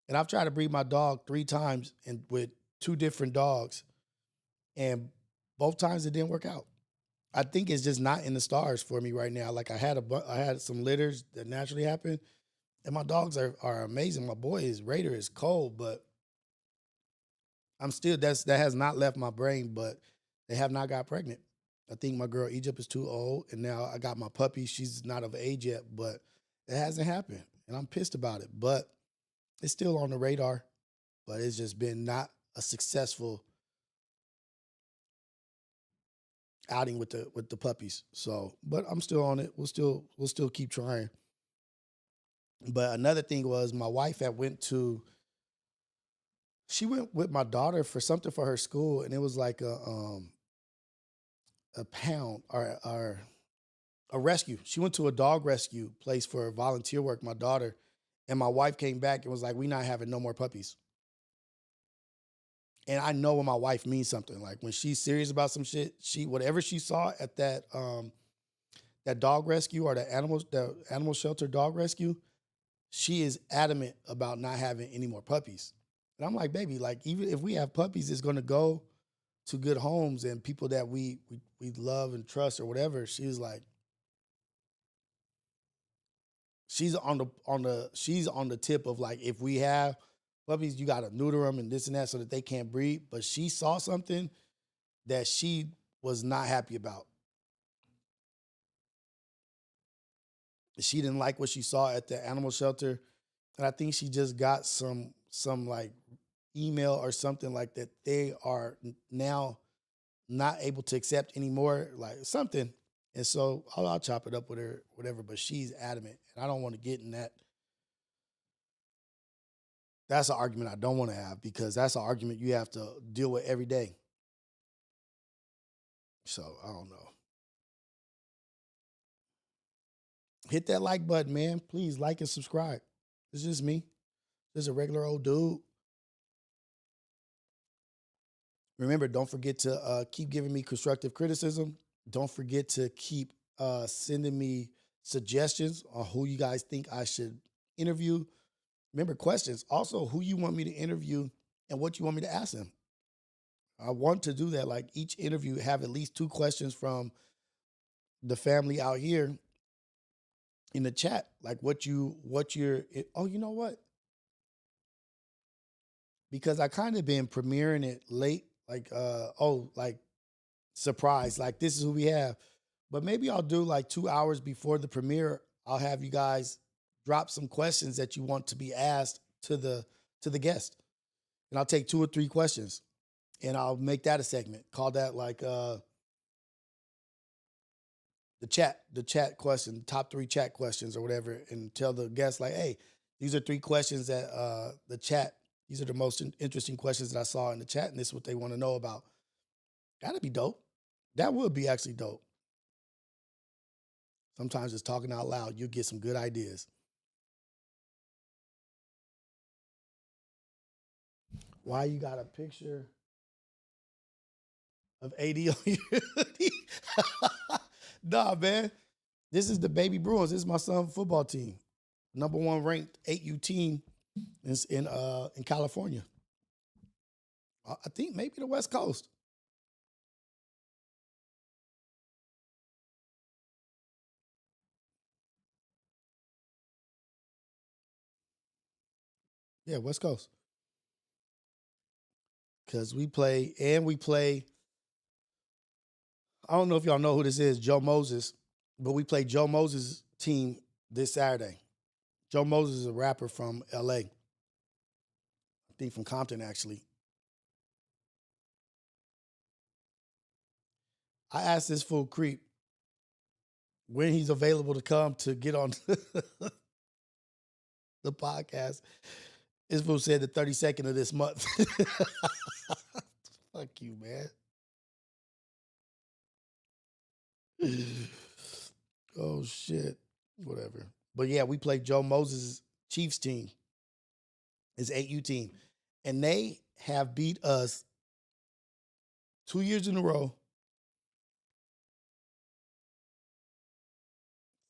And I've tried to breed my dog 3 times and with 2 different dogs. And both times it didn't work out. I think it's just not in the stars for me right now. Like I had some litters that naturally happened, and my dogs are amazing. My boy is Raider is cold, but I'm still that has not left my brain. But they have not got pregnant. I think my girl Egypt is too old, and now I got my puppy. She's not of age yet, but it hasn't happened, and I'm pissed about it. But it's still on the radar, but it's just been not a successful outing with the puppies. So, but I'm still on it. We'll still keep trying. But another thing was my wife had went to She went with my daughter for something for her school, and it was like a pound or a rescue. She went to a dog rescue place for volunteer work. My daughter and my wife came back and was like, "We not having no more puppies." And I know when my wife means something. Like when she's serious about some shit, she whatever she saw at that dog rescue or the animal shelter dog rescue, she is adamant about not having any more puppies. And I'm like, baby, like even if we have puppies, it's gonna go to good homes and people that we love and trust or whatever. She's like, she's on the tip of like, if we have puppies, you gotta neuter them and this and that so that they can't breed. But she saw something that she was not happy about. She didn't like what she saw at the animal shelter, and I think she just got some like email or something like that they are now not able to accept anymore, like something. And so I'll chop it up with her, whatever. But she's adamant, and I don't want to get in that. That's an argument I don't want to have because that's an argument you have to deal with every day. So I don't know. Hit that like button, man. Please like and subscribe. It's just me. Just a regular old dude. Remember, don't forget to keep giving me constructive criticism. Don't forget to keep sending me suggestions on who you guys think I should interview. Remember, questions. Also, who you want me to interview and what you want me to ask them. I want to do that. Like each interview, have at least 2 questions from the family out here in the chat. Like what you're. Oh, you know what? Because I kind of been premiering it late. Like like surprise. Like this is who we have. But maybe I'll do like 2 hours before the premiere. I'll have you guys drop some questions that you want to be asked to the guest, and I'll take 2 or 3 questions, and I'll make that a segment. Call that like the chat question, top 3 chat questions or whatever, and tell the guest like, hey, these are 3 questions that the chat. These are the most interesting questions that I saw in the chat, and this is what they want to know about. That'd be dope. That would be actually dope. Sometimes just talking out loud, you'll get some good ideas. Why you got a picture of AD on your hoodie? Nah, man. This is the Baby Bruins. This is my son's football team. #1 ranked 8U team in California. I think maybe the West Coast. Yeah, West Coast. Because we play. I don't know if y'all know who this is, Joe Moses, but we play Joe Moses' team this Saturday. Joe Moses is a rapper from LA. I think from Compton, actually. I asked this fool Creep when he's available to come to get on the podcast. This fool said the 32nd of this month. Fuck you, man. Oh shit. Whatever. But yeah, we played Joe Moses' Chiefs team. His 8U team. And they have beat us 2 years in a row,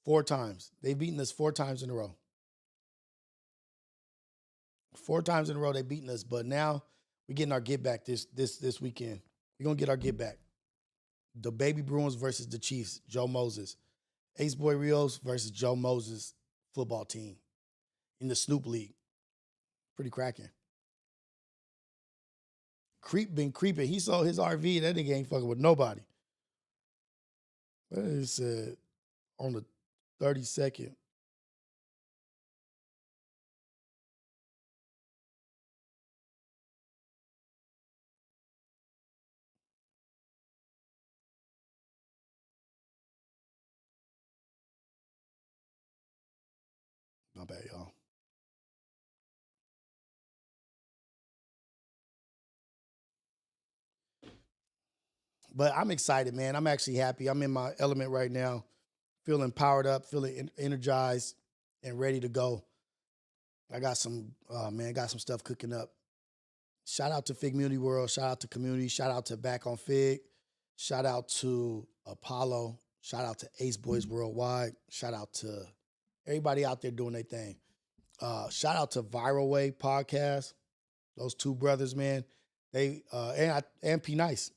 4 times. They've beaten us 4 times in a row. 4 times in a row they've beaten us. But now we're getting our get back this weekend. We're gonna get our get back. The Baby Bruins versus the Chiefs, Joe Moses. AceboyRios versus Joe Moses football team in the Snoop League. Pretty cracking. Creep been creeping. He saw his RV. That nigga ain't fucking with nobody. He said on the 32nd. My bad, y'all. But I'm excited, man. I'm actually happy. I'm in my element right now, feeling powered up, feeling energized, and ready to go. I got some, man, got some stuff cooking up. Shout out to Fig Community World. Shout out to community. Shout out to Back on Fig. Shout out to Apollo. Shout out to Ace Boys Worldwide. Shout out to everybody out there doing their thing. Shout out to Viral Way Podcast. Those two brothers, man. They and P Nice.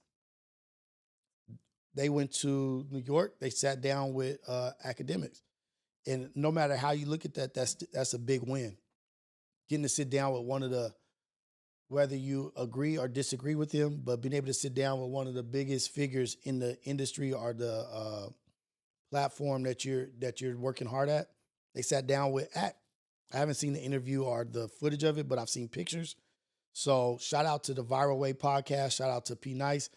They went to New York. They sat down with academics, and no matter how you look at that, that's a big win. Getting to sit down with one of the, whether you agree or disagree with him, but being able to sit down with one of the biggest figures in the industry or the platform that you're working hard at. They sat down with Act. I haven't seen the interview or the footage of it, but I've seen pictures. So shout out to the Viral Way podcast. Shout out to P Nice,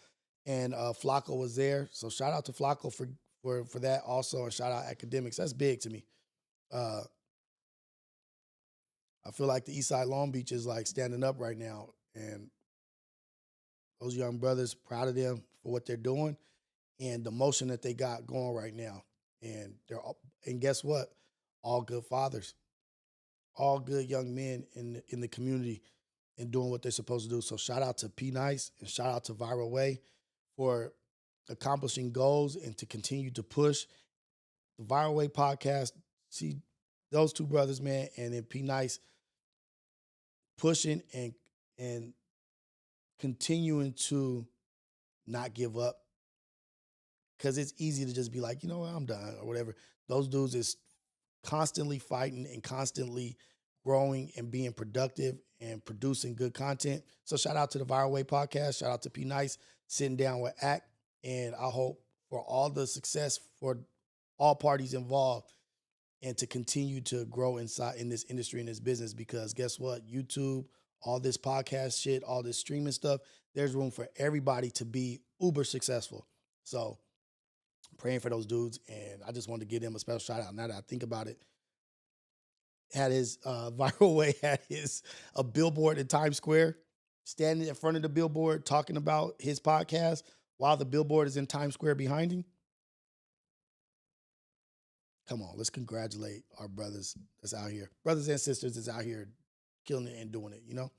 and Flacco was there. So shout out to Flacco for that also, and shout out academics. That's big to me. I feel like the East Side Long Beach is like standing up right now, and those young brothers, proud of them for what they're doing and the motion that they got going right now. And and guess what? All good fathers, all good young men in the community and doing what they're supposed to do. So shout out to P Nice and shout out to Viral Way for accomplishing goals and to continue to push the Viral Way podcast. See those two brothers, man, and then P Nice pushing and continuing to not give up, because it's easy to just be like, you know what, I'm done or whatever. Those dudes is constantly fighting and constantly growing and being productive and producing good content. So shout out to the Viral Way podcast. Shout out to P Nice sitting down with Act. And I hope for all the success for all parties involved and to continue to grow inside in this industry, in this business, because guess what? YouTube, all this podcast shit, all this streaming stuff, there's room for everybody to be uber successful. So praying for those dudes, and I just wanted to give them a special shout out. Now that I think about it, had his Viral Way had his a billboard in Times Square, standing in front of the billboard talking about his podcast while the billboard is in Times Square behind him. Come on, let's congratulate our brothers that's out here, brothers and sisters that's out here killing it and doing it, you know?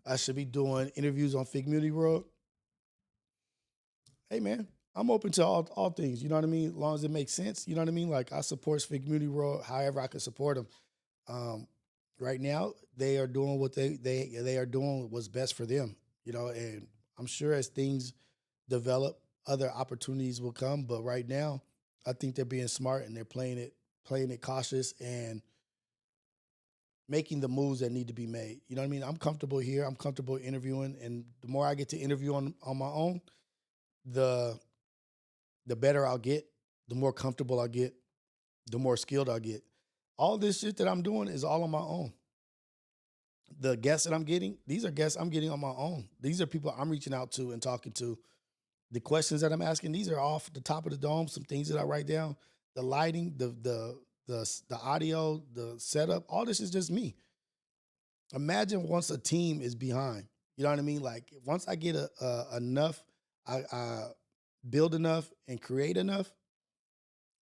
I should be doing interviews on Fig Community World. Hey man, I'm open to all things, you know what I mean? As long as it makes sense, you know what I mean? Like I support Fig Community World however I can support them. Um, right now, they are doing what they are doing what's best for them, you know, and I'm sure as things develop, other opportunities will come. But right now, I think they're being smart and they're playing it cautious and making the moves that need to be made. You know what I mean? I'm comfortable here. I'm comfortable interviewing, and the more I get to interview on my own, the the better I'll get, the more comfortable I'll get, the more skilled I'll get. All this shit that I'm doing is all on my own. The guests that I'm getting, these are guests I'm getting on my own. These are people I'm reaching out to and talking to. The questions that I'm asking, these are off the top of the dome, some things that I write down. The lighting, the audio, the setup, all this is just me. Imagine once a team is behind. You know what I mean? Like once I get enough, I build enough and create enough.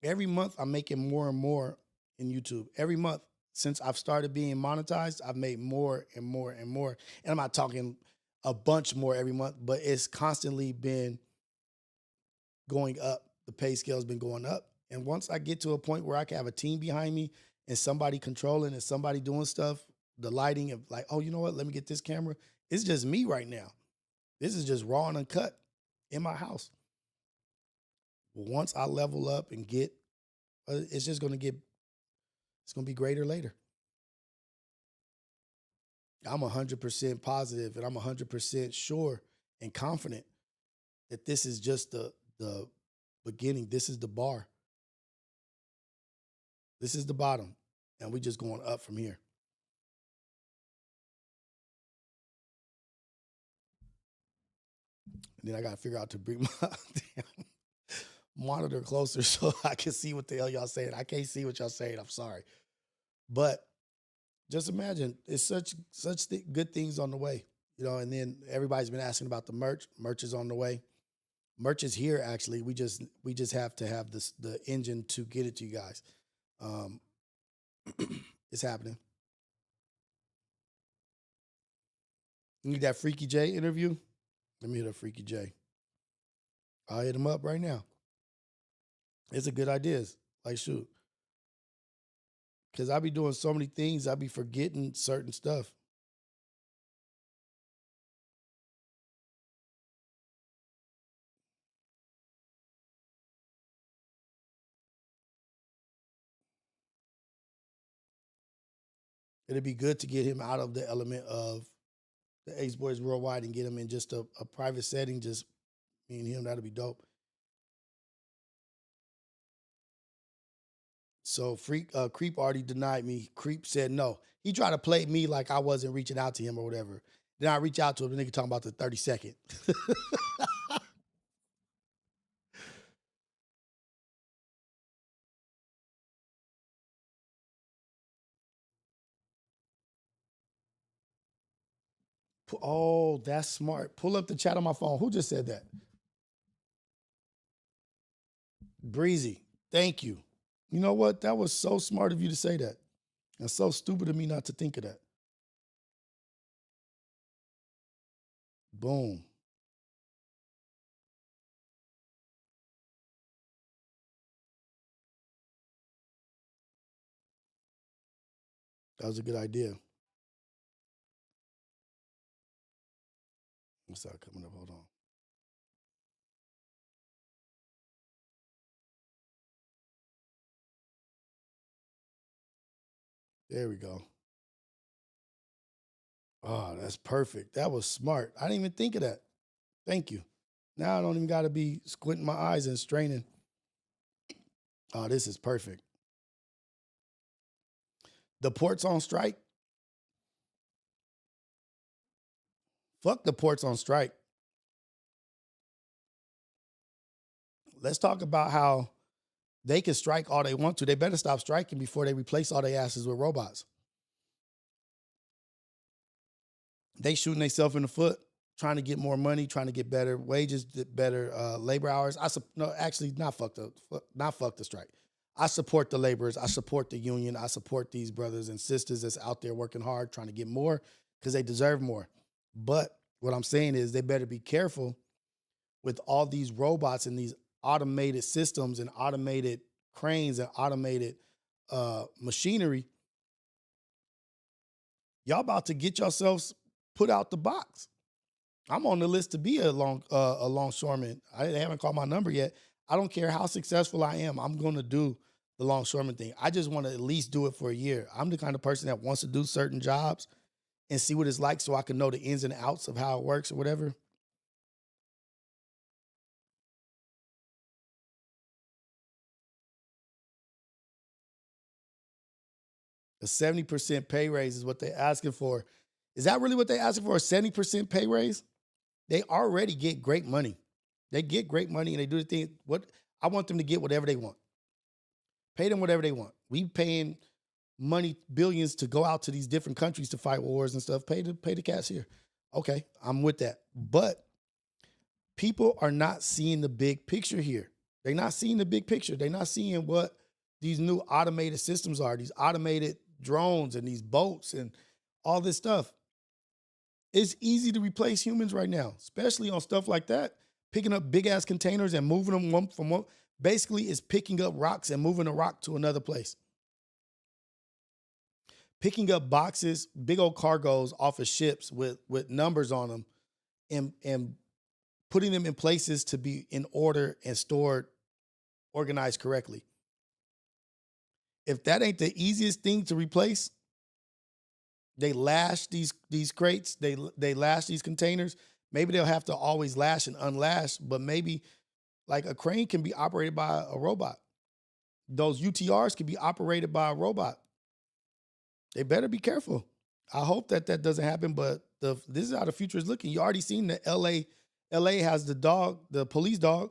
Every month I'm making more and more in YouTube. Every month since I've started being monetized, I've made more and more and more. And I'm not talking a bunch more every month, but it's constantly been going up. The pay scale has been going up. And once I get to a point where I can have a team behind me and somebody controlling and somebody doing stuff, the lighting of like, oh, you know what? Let me get this camera. It's just me right now. This is just raw and uncut in my house. Once I level up and get, it's just going to get, it's going to be greater later. I'm 100% positive and I'm 100% sure and confident that this is just the beginning. This is the bar. This is the bottom. And we just going up from here. And then I got to figure out to bring my damn monitor closer so I can see what the hell y'all saying. I can't see what y'all saying. I'm sorry. But just imagine it's such good things on the way, you know. And then everybody's been asking about the merch. Merch is on the way. Merch is here actually. We just have to have the engine to get it to you guys. Um, it's happening. You need that Freaky J interview? Let me hit a Freaky J. I'll hit him up right now. It's a good ideas. Like shoot. Cause I be doing so many things, I be forgetting certain stuff. It'd be good to get him out of the element of the Ace Boys Worldwide and get him in just a private setting, just me and him. That'd be dope. So Creep already denied me. Creep said no. He tried to play me like I wasn't reaching out to him or whatever. Then I reach out to him, the nigga talking about the 30-second. Oh, that's smart. Pull up the chat on my phone. Who just said that? Breezy. Thank you. You know what? That was so smart of you to say that. And so stupid of me not to think of that. Boom. That was a good idea. What's that coming up? Hold on. There we go. Oh, that's perfect. That was smart. I didn't even think of that. Thank you. Now I don't even got to be squinting my eyes and straining. Oh, this is perfect. The ports on strike. Fuck the ports on strike. Let's talk about how they can strike all they want to. They better stop striking before they replace all their asses with robots. They shooting themselves in the foot, trying to get more money, trying to get better wages, better labor hours. No, actually, not fuck the strike. I support the laborers. I support the union. I support these brothers and sisters that's out there working hard, trying to get more because they deserve more. But what I'm saying is they better be careful with all these robots and these automated systems and automated cranes and automated machinery. Y'all about to get yourselves put out the box. I'm on the list to be a longshoreman. I haven't called my number yet. I don't care how successful I am. I'm going to do the longshoreman thing. I just want to at least do it for a year. I'm the kind of person that wants to do certain jobs and see what it's like so I can know the ins and outs of how it works or whatever. A 70% pay raise is what they're asking for. Is that really what they're asking for? A 70% pay raise? They already get great money. They get great money and they do the thing. What I want them to get whatever they want. Pay them whatever they want. We paying money, billions to go out to these different countries to fight wars and stuff. Pay the cats here. Okay, I'm with that. But people are not seeing the big picture here. They're not seeing the big picture. They're not seeing what these new automated systems are, these automated drones and these boats and all this stuff. It's easy to replace humans right now, especially on stuff like that. Picking up big ass containers and moving them one from one. Basically, it's picking up rocks and moving a rock to another place. Picking up boxes, big old cargoes off of ships with numbers on them and putting them in places to be in order and stored, organized correctly. If that ain't the easiest thing to replace, they lash these crates, they lash these containers. Maybe they'll have to always lash and unlash, but maybe like a crane can be operated by a robot. Those UTRs can be operated by a robot. They better be careful. I hope that doesn't happen, but this is how the future is looking. You already seen that LA has the police dog.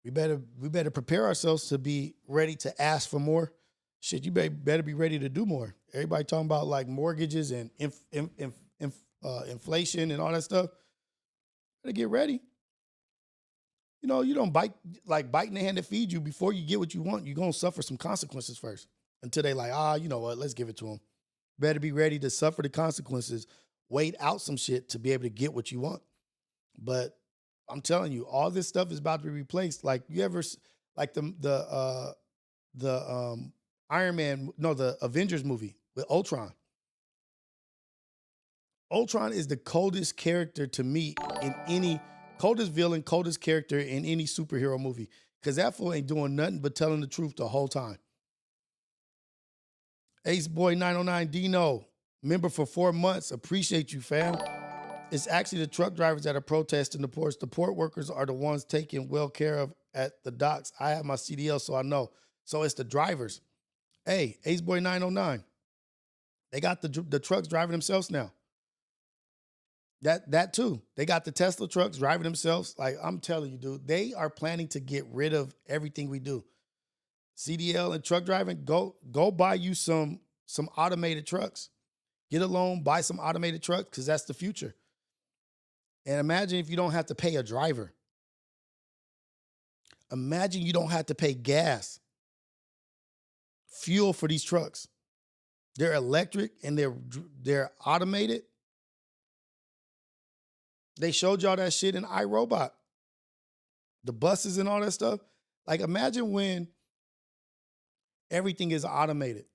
We better prepare ourselves to be ready to ask for more. Shit, you better be ready to do more. Everybody talking about like mortgages and inflation and all that stuff. Better get ready. You know, you don't biting the hand that feeds you before you get what you want. You're gonna suffer some consequences first until they like, you know what? Let's give it to them. Better be ready to suffer the consequences. Wait out some shit to be able to get what you want. But I'm telling you, all this stuff is about to be replaced. Like you ever like the Iron Man, no, the Avengers movie with Ultron. Ultron is the coldest character to me in any coldest villain, coldest character in any superhero movie. Cause that fool ain't doing nothing but telling the truth the whole time. Ace Boy 909 Dino, member for 4 months. Appreciate you, fam. It's actually the truck drivers that are protesting the ports. The port workers are the ones taken well care of at the docks. I have my CDL, so I know. So it's the drivers. Hey, Ace Boy 909. They got the trucks driving themselves now. That too. They got the Tesla trucks driving themselves. Like I'm telling you, dude, they are planning to get rid of everything we do. CDL and truck driving, go buy you some automated trucks. Get a loan, buy some automated trucks, because that's the future. And imagine if you don't have to pay a driver. Imagine you don't have to pay gas, fuel for these trucks. They're electric and they're automated. They showed y'all that shit in iRobot. The buses and all that stuff. Like imagine when everything is automated.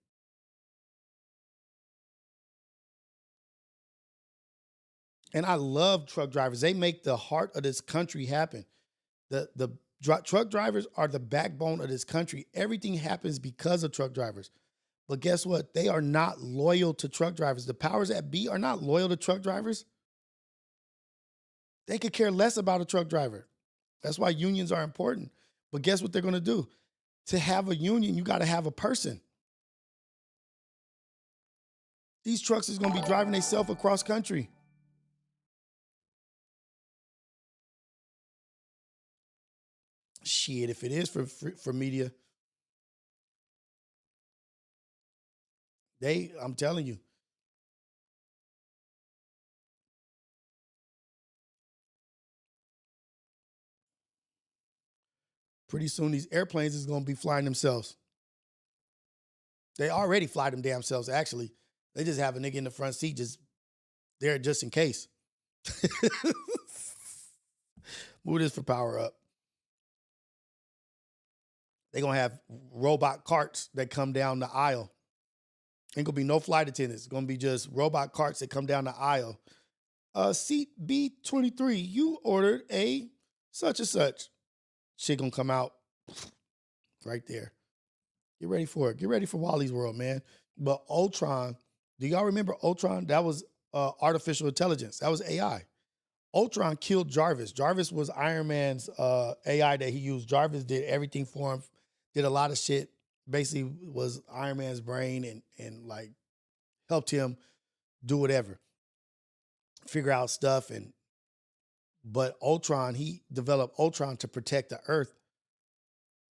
And I love truck drivers. They make the heart of this country happen. The truck drivers are the backbone of this country. Everything happens because of truck drivers. But guess what? They are not loyal to truck drivers. The powers that be are not loyal to truck drivers. They could care less about a truck driver. That's why unions are important. But guess what they're going to do? To have a union, you got to have a person. These trucks is going to be driving themselves across country. Shit, if it is for media, I'm telling you. Pretty soon these airplanes is going to be flying themselves. They already fly them damn selves, actually. They just have a nigga in the front seat just there just in case. Move this for power up. They're going to have robot carts that come down the aisle. Ain't going to be no flight attendants. It's going to be just robot carts that come down the aisle. Seat B23, you ordered a such and such. Shit going to come out right there. Get ready for it. Get ready for Wally's World, man. But Ultron, do y'all remember Ultron? That was artificial intelligence. That was AI. Ultron killed Jarvis. Jarvis was Iron Man's AI that he used. Jarvis did everything for him, did a lot of shit. Basically was Iron Man's brain and like helped him do whatever, figure out stuff. But Ultron, he developed Ultron to protect the Earth.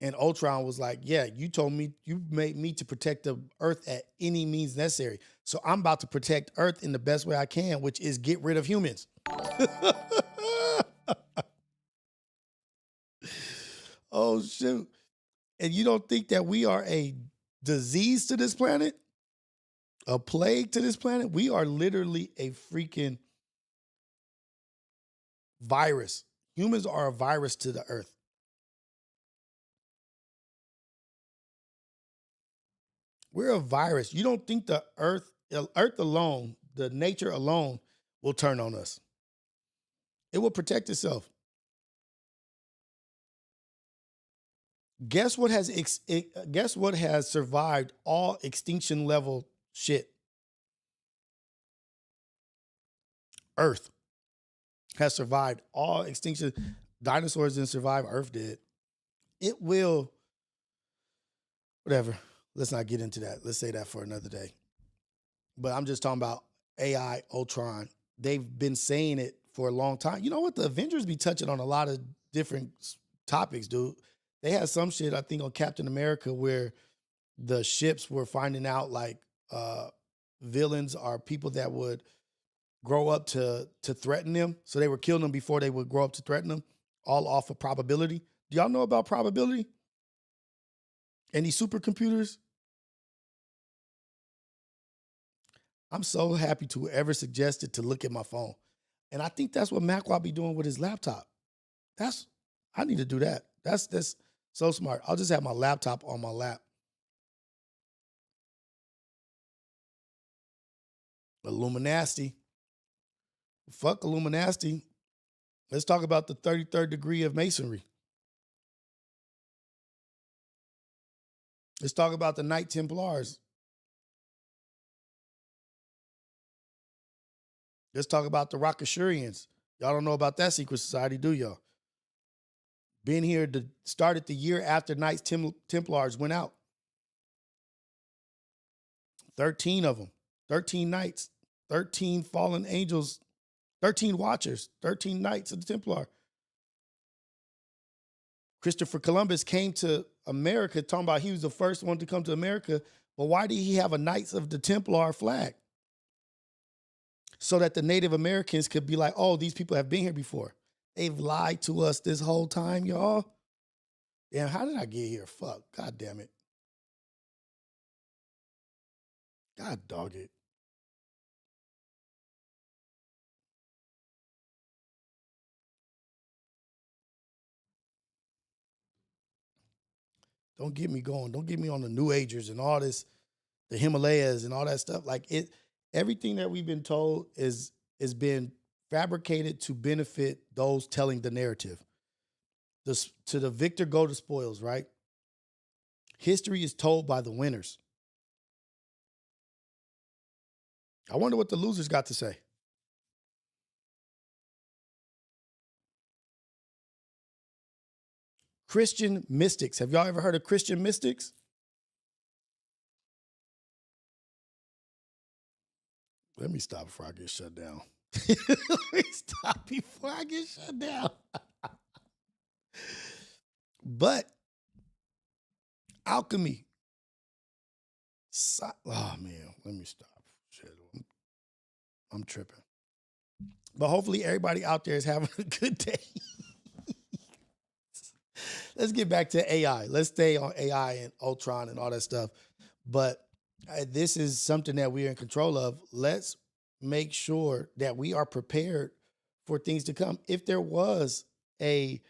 And Ultron was like, yeah, you told me, you made me to protect the Earth at any means necessary. So I'm about to protect Earth in the best way I can, which is get rid of humans. Oh, shoot. And you don't think that we are a disease to this planet? A plague to this planet? We are literally a freaking virus. Humans are a virus to the Earth. We're a virus. You don't think the Earth alone, the nature alone, will turn on us. It will protect itself. Guess what has survived all extinction level shit? Earth has survived all extinction. Dinosaurs didn't survive. Earth did. It will. Whatever. Let's not get into that. Let's say that for another day. But I'm just talking about AI, Ultron. They've been saying it for a long time. You know what? The Avengers be touching on a lot of different topics, dude. They had some shit, I think, on Captain America where the ships were finding out like villains are people that would grow up to threaten them. So they were killing them before they would grow up to threaten them, all off of probability. Do y'all know about probability? And these supercomputers? I'm so happy to whoever suggested to look at my phone. And I think that's what Macwa be doing with his laptop. I need to do that. That's so smart. I'll just have my laptop on my lap. Illuminati. Fuck Illuminati. Let's talk about the 33rd degree of Masonry. Let's talk about the Knight Templars. Let's talk about the Rockashurians. Y'all don't know about that secret society, do y'all? Been here to started the year after Knights Templars went out. 13 of them, 13 knights, 13 fallen angels, 13 watchers, 13 knights of the Templar. Christopher Columbus came to America talking about he was the first one to come to America. But why did he have a Knights of the Templar flag? So that the Native Americans could be like, oh, these people have been here before. They've lied to us this whole time, y'all. Damn, how did I get here? Fuck, God damn it. God dog it. Don't get me going. Don't get me on the New Agers and all this, the Himalayas and all that stuff. Like everything that we've been told is been fabricated to benefit those telling the narrative. To the victor go the spoils, right? History is told by the winners. I wonder what the losers got to say. Christian mystics. Have y'all ever heard of Christian mystics? Let me stop before I get shut down. Let me stop before I get shut down. But alchemy. Oh, man. Let me stop. Shit. I'm tripping. But hopefully everybody out there is having a good day. Let's get back to AI. Let's stay on AI and Ultron and all that stuff. But this is something that we're in control of. Let's make sure that we are prepared for things to come. If there was a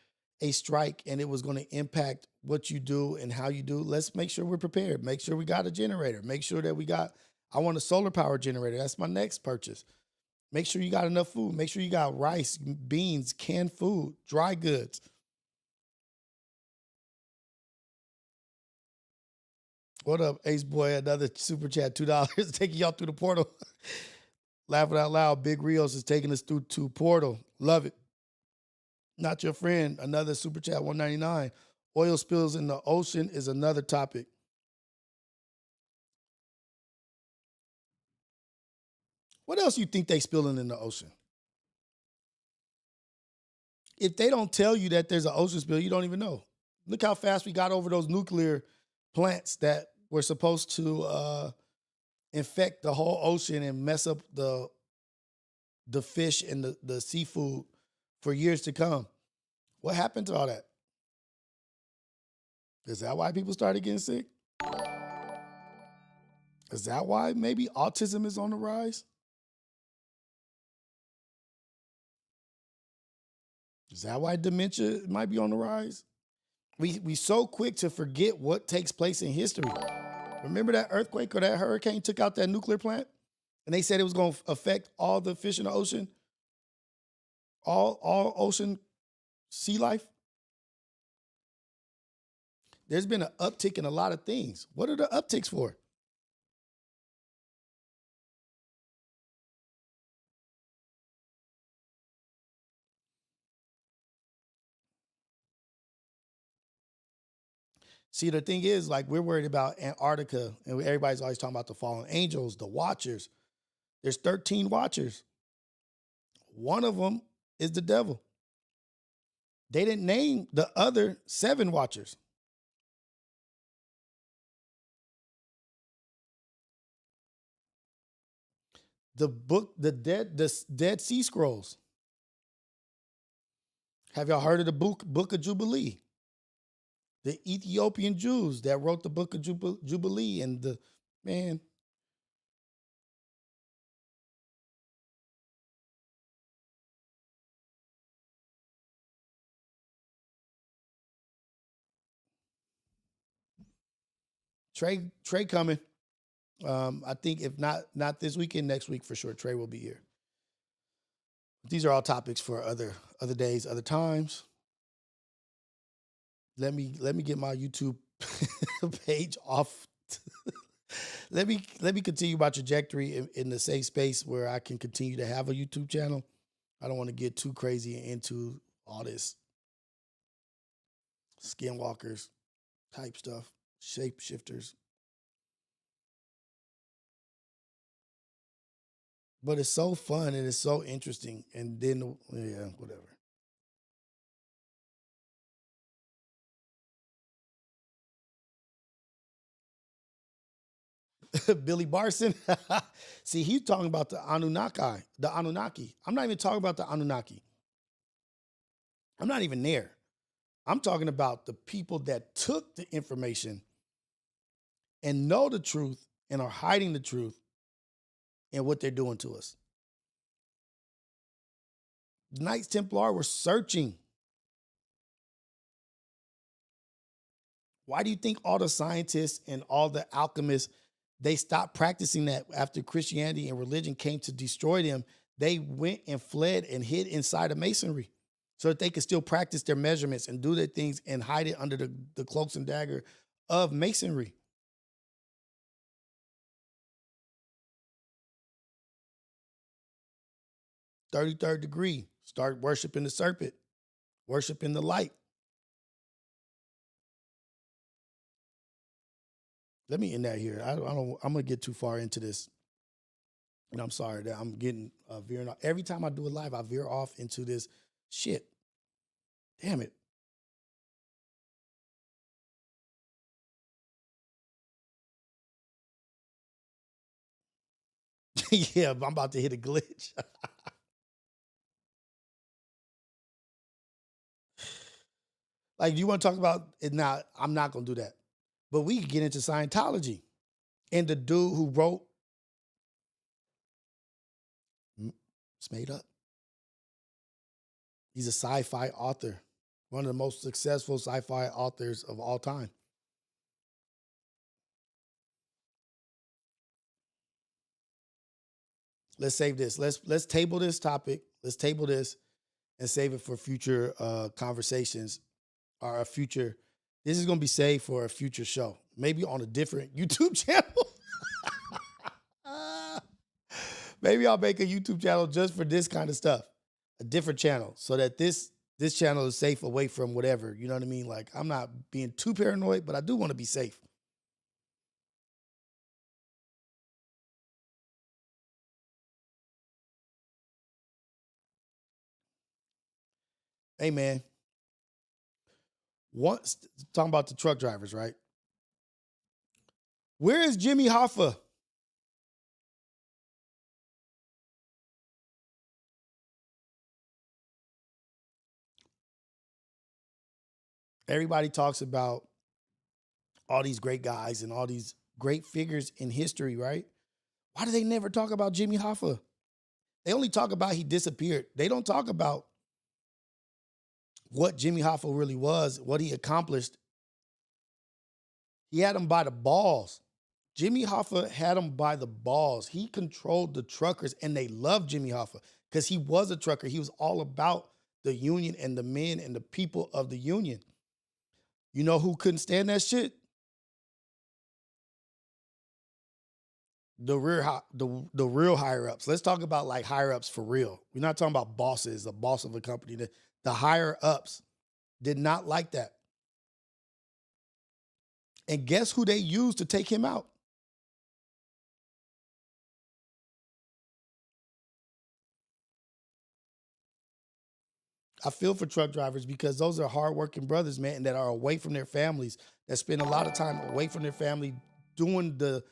strike and it was going to impact what you do and how you do, let's make sure we're prepared. Make sure we got a generator. Make sure that I want a solar power generator. That's my next purchase. Make sure you got enough food. Make sure you got rice, beans, canned food, dry goods. What up, Ace Boy? Another super chat, $2 taking y'all through the portal. Laughing out loud. Big Rios is taking us through to portal. Love it. Not your friend. Another super chat, $1.99. Oil spills in the ocean is another topic. What else you think they spilling in the ocean? If they don't tell you that there's an ocean spill, you don't even know. Look how fast we got over those nuclear plants that were supposed to infect the whole ocean and mess up the fish and the seafood for years to come. What happened to all that? Is that why people started getting sick? Is that why maybe autism is on the rise? Is that why dementia might be on the rise? We so quick to forget what takes place in history. Remember that earthquake or that hurricane took out that nuclear plant? And they said it was going to affect all the fish in the ocean? All ocean sea life? There's been an uptick in a lot of things. What are the upticks for? See, the thing is, like, we're worried about Antarctica, and everybody's always talking about the fallen angels, the watchers. There's 13 watchers. One of them is the devil. They didn't name the other 7 watchers. The book, the Dead Sea Scrolls. Have y'all heard of the book of Jubilee? The Ethiopian Jews that wrote the book of Jubilee, and the man. Trey coming. I think if not this weekend, next week for sure. Trey will be here. These are all topics for other days, other times. Let me get my YouTube page off. let me continue my trajectory in the safe space where I can continue to have a YouTube channel. I don't want to get too crazy into all this skinwalkers type stuff, shapeshifters. But it's so fun and it's so interesting. And then, yeah, whatever. Billy Barson. See, he's talking about the Anunnaki. The Anunnaki. I'm not even talking about the Anunnaki. I'm not even there. I'm talking about the people that took the information and know the truth and are hiding the truth and what they're doing to us. The Knights Templar were searching. Why do you think all the scientists and all the alchemists, they stopped practicing that after Christianity and religion came to destroy them? They went and fled and hid inside of masonry so that they could still practice their measurements and do their things and hide it under the cloaks and dagger of masonry. "33rd degree, start worshiping the serpent, worshiping the light." Let me end that here. I don't. I'm gonna get too far into this, and I'm sorry that I'm getting veering off. Every time I do a live, I veer off into this shit. Damn it. Yeah, I'm about to hit a glitch. Like, you want to talk about it now? I'm not gonna do that. But we could get into Scientology, and the dude who wrote, it's made up. He's a sci-fi author, one of the most successful sci-fi authors of all time. Let's save this. Let's table this topic. Let's table this and save it for future conversations or a future. This is going to be saved for a future show, maybe on a different YouTube channel. Maybe I'll make a YouTube channel just for this kind of stuff, a different channel, so that this channel is safe away from whatever. You know what I mean? Like, I'm not being too paranoid, but I do want to be safe. Hey, man. Once talking about the truck drivers, right? Where is Jimmy Hoffa? Everybody talks about all these great guys and all these great figures in history, right? Why do they never talk about Jimmy Hoffa? They only talk about he disappeared. They don't talk about what Jimmy Hoffa really was, what he accomplished. He had him by the balls. Jimmy Hoffa had him by the balls. He controlled the truckers, and they loved Jimmy Hoffa because he was a trucker. He was all about the union and the men and the people of the union. You know who couldn't stand that shit? The real higher ups. Let's talk about like higher ups for real. We're not talking about bosses, a boss of a company. The higher ups did not like that. And guess who they used to take him out? I feel for truck drivers because those are hardworking brothers, man, and that are away from their families, that spend a lot of time away from their family doing the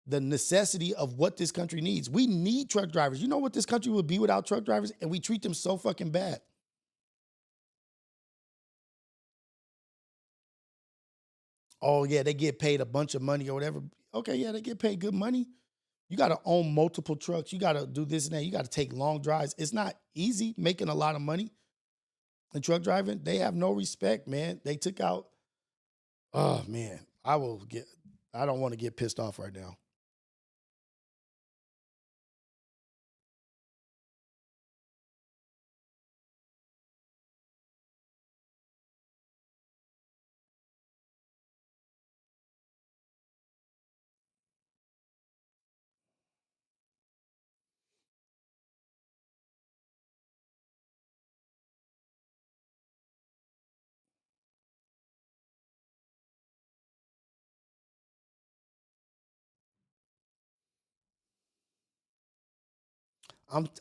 necessity of what this country needs. We need truck drivers. You know what this country would be without truck drivers? And we treat them so fucking bad. Oh, yeah, they get paid a bunch of money or whatever. Okay, yeah, they get paid good money. You got to own multiple trucks. You got to do this and that. You got to take long drives. It's not easy making a lot of money in truck driving. They have no respect, man. They took out, oh, man, I don't want to get pissed off right now.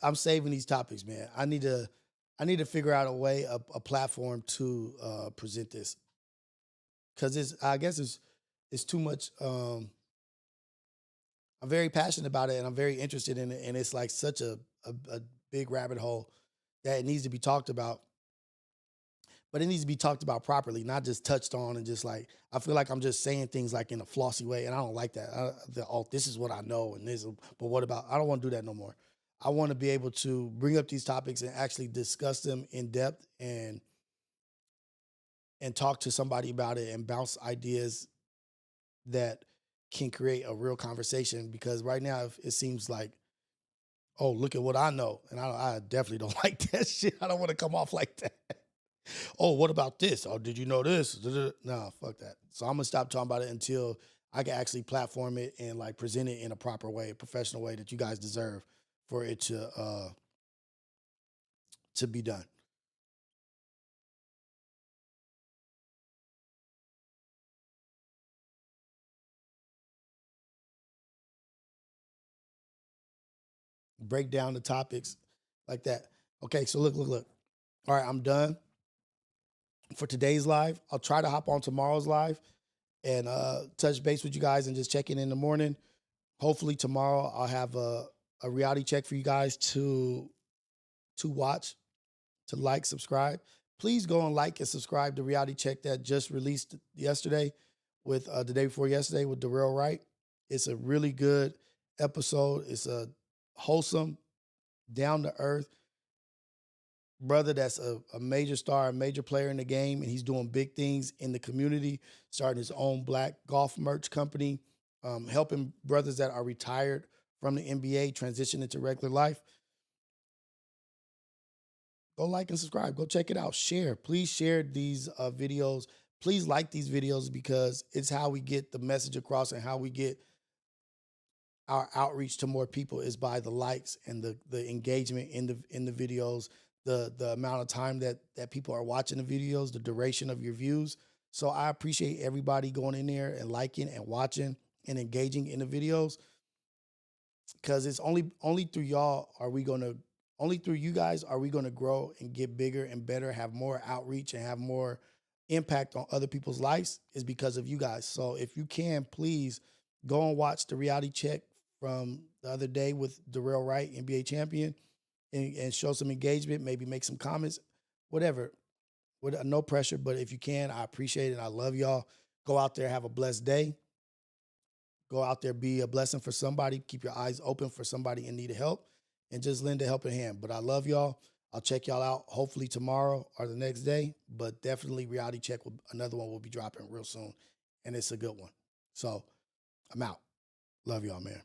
I'm saving these topics, man. I need to figure out a way, a platform to present this because I guess it's too much. I'm very passionate about it and I'm very interested in it, and it's like such a big rabbit hole that it needs to be talked about. But it needs to be talked about properly, not just touched on and just like I feel like I'm just saying things like in a flossy way, and I don't like that. Oh, this is what I know, and this, but what about? I don't want to do that no more. I want to be able to bring up these topics and actually discuss them in depth and talk to somebody about it and bounce ideas that can create a real conversation. Because right now it seems like, oh, look at what I know, and I definitely don't like that shit. I don't want to come off like that. Oh, what about this? Oh, did you know this? No, fuck that. So I'm gonna stop talking about it until I can actually platform it and like present it in a proper way, a professional way that you guys deserve for it to be done. Break down the topics like that. Okay, so look. All right, I'm done for today's live. I'll try to hop on tomorrow's live and touch base with you guys and just check in the morning. Hopefully tomorrow I'll have a reality check for you guys to watch, to like, subscribe. Please go and like and subscribe to Reality Check that just released yesterday with the day before yesterday with Darrell Wright. It's a really good episode. It's a wholesome, down to earth brother that's a major star, a major player in the game, and he's doing big things in the community, starting his own black golf merch company, helping brothers that are retired from the NBA transition into regular life. Go like and subscribe. Go check it out. Share. Please share these videos. Please like these videos because it's how we get the message across and how we get our outreach to more people is by the likes and the engagement in the videos, the amount of time that people are watching the videos, the duration of your views. So I appreciate everybody going in there and liking and watching and engaging in the videos because it's only through y'all are we gonna only through you guys are we gonna grow and get bigger and better, have more outreach and have more impact on other people's lives is because of you guys. So if you can, please go and watch the reality check from the other day with Darrell Wright, NBA champion, and show some engagement, maybe make some comments, whatever. With no pressure, but if you can, I appreciate it. I love y'all. Go out there, have a blessed day. Go out there, be a blessing for somebody. Keep your eyes open for somebody in need of help and just lend a helping hand. But I love y'all. I'll check y'all out hopefully tomorrow or the next day, but definitely reality check. Another one will be dropping real soon, and it's a good one. So I'm out. Love y'all, man.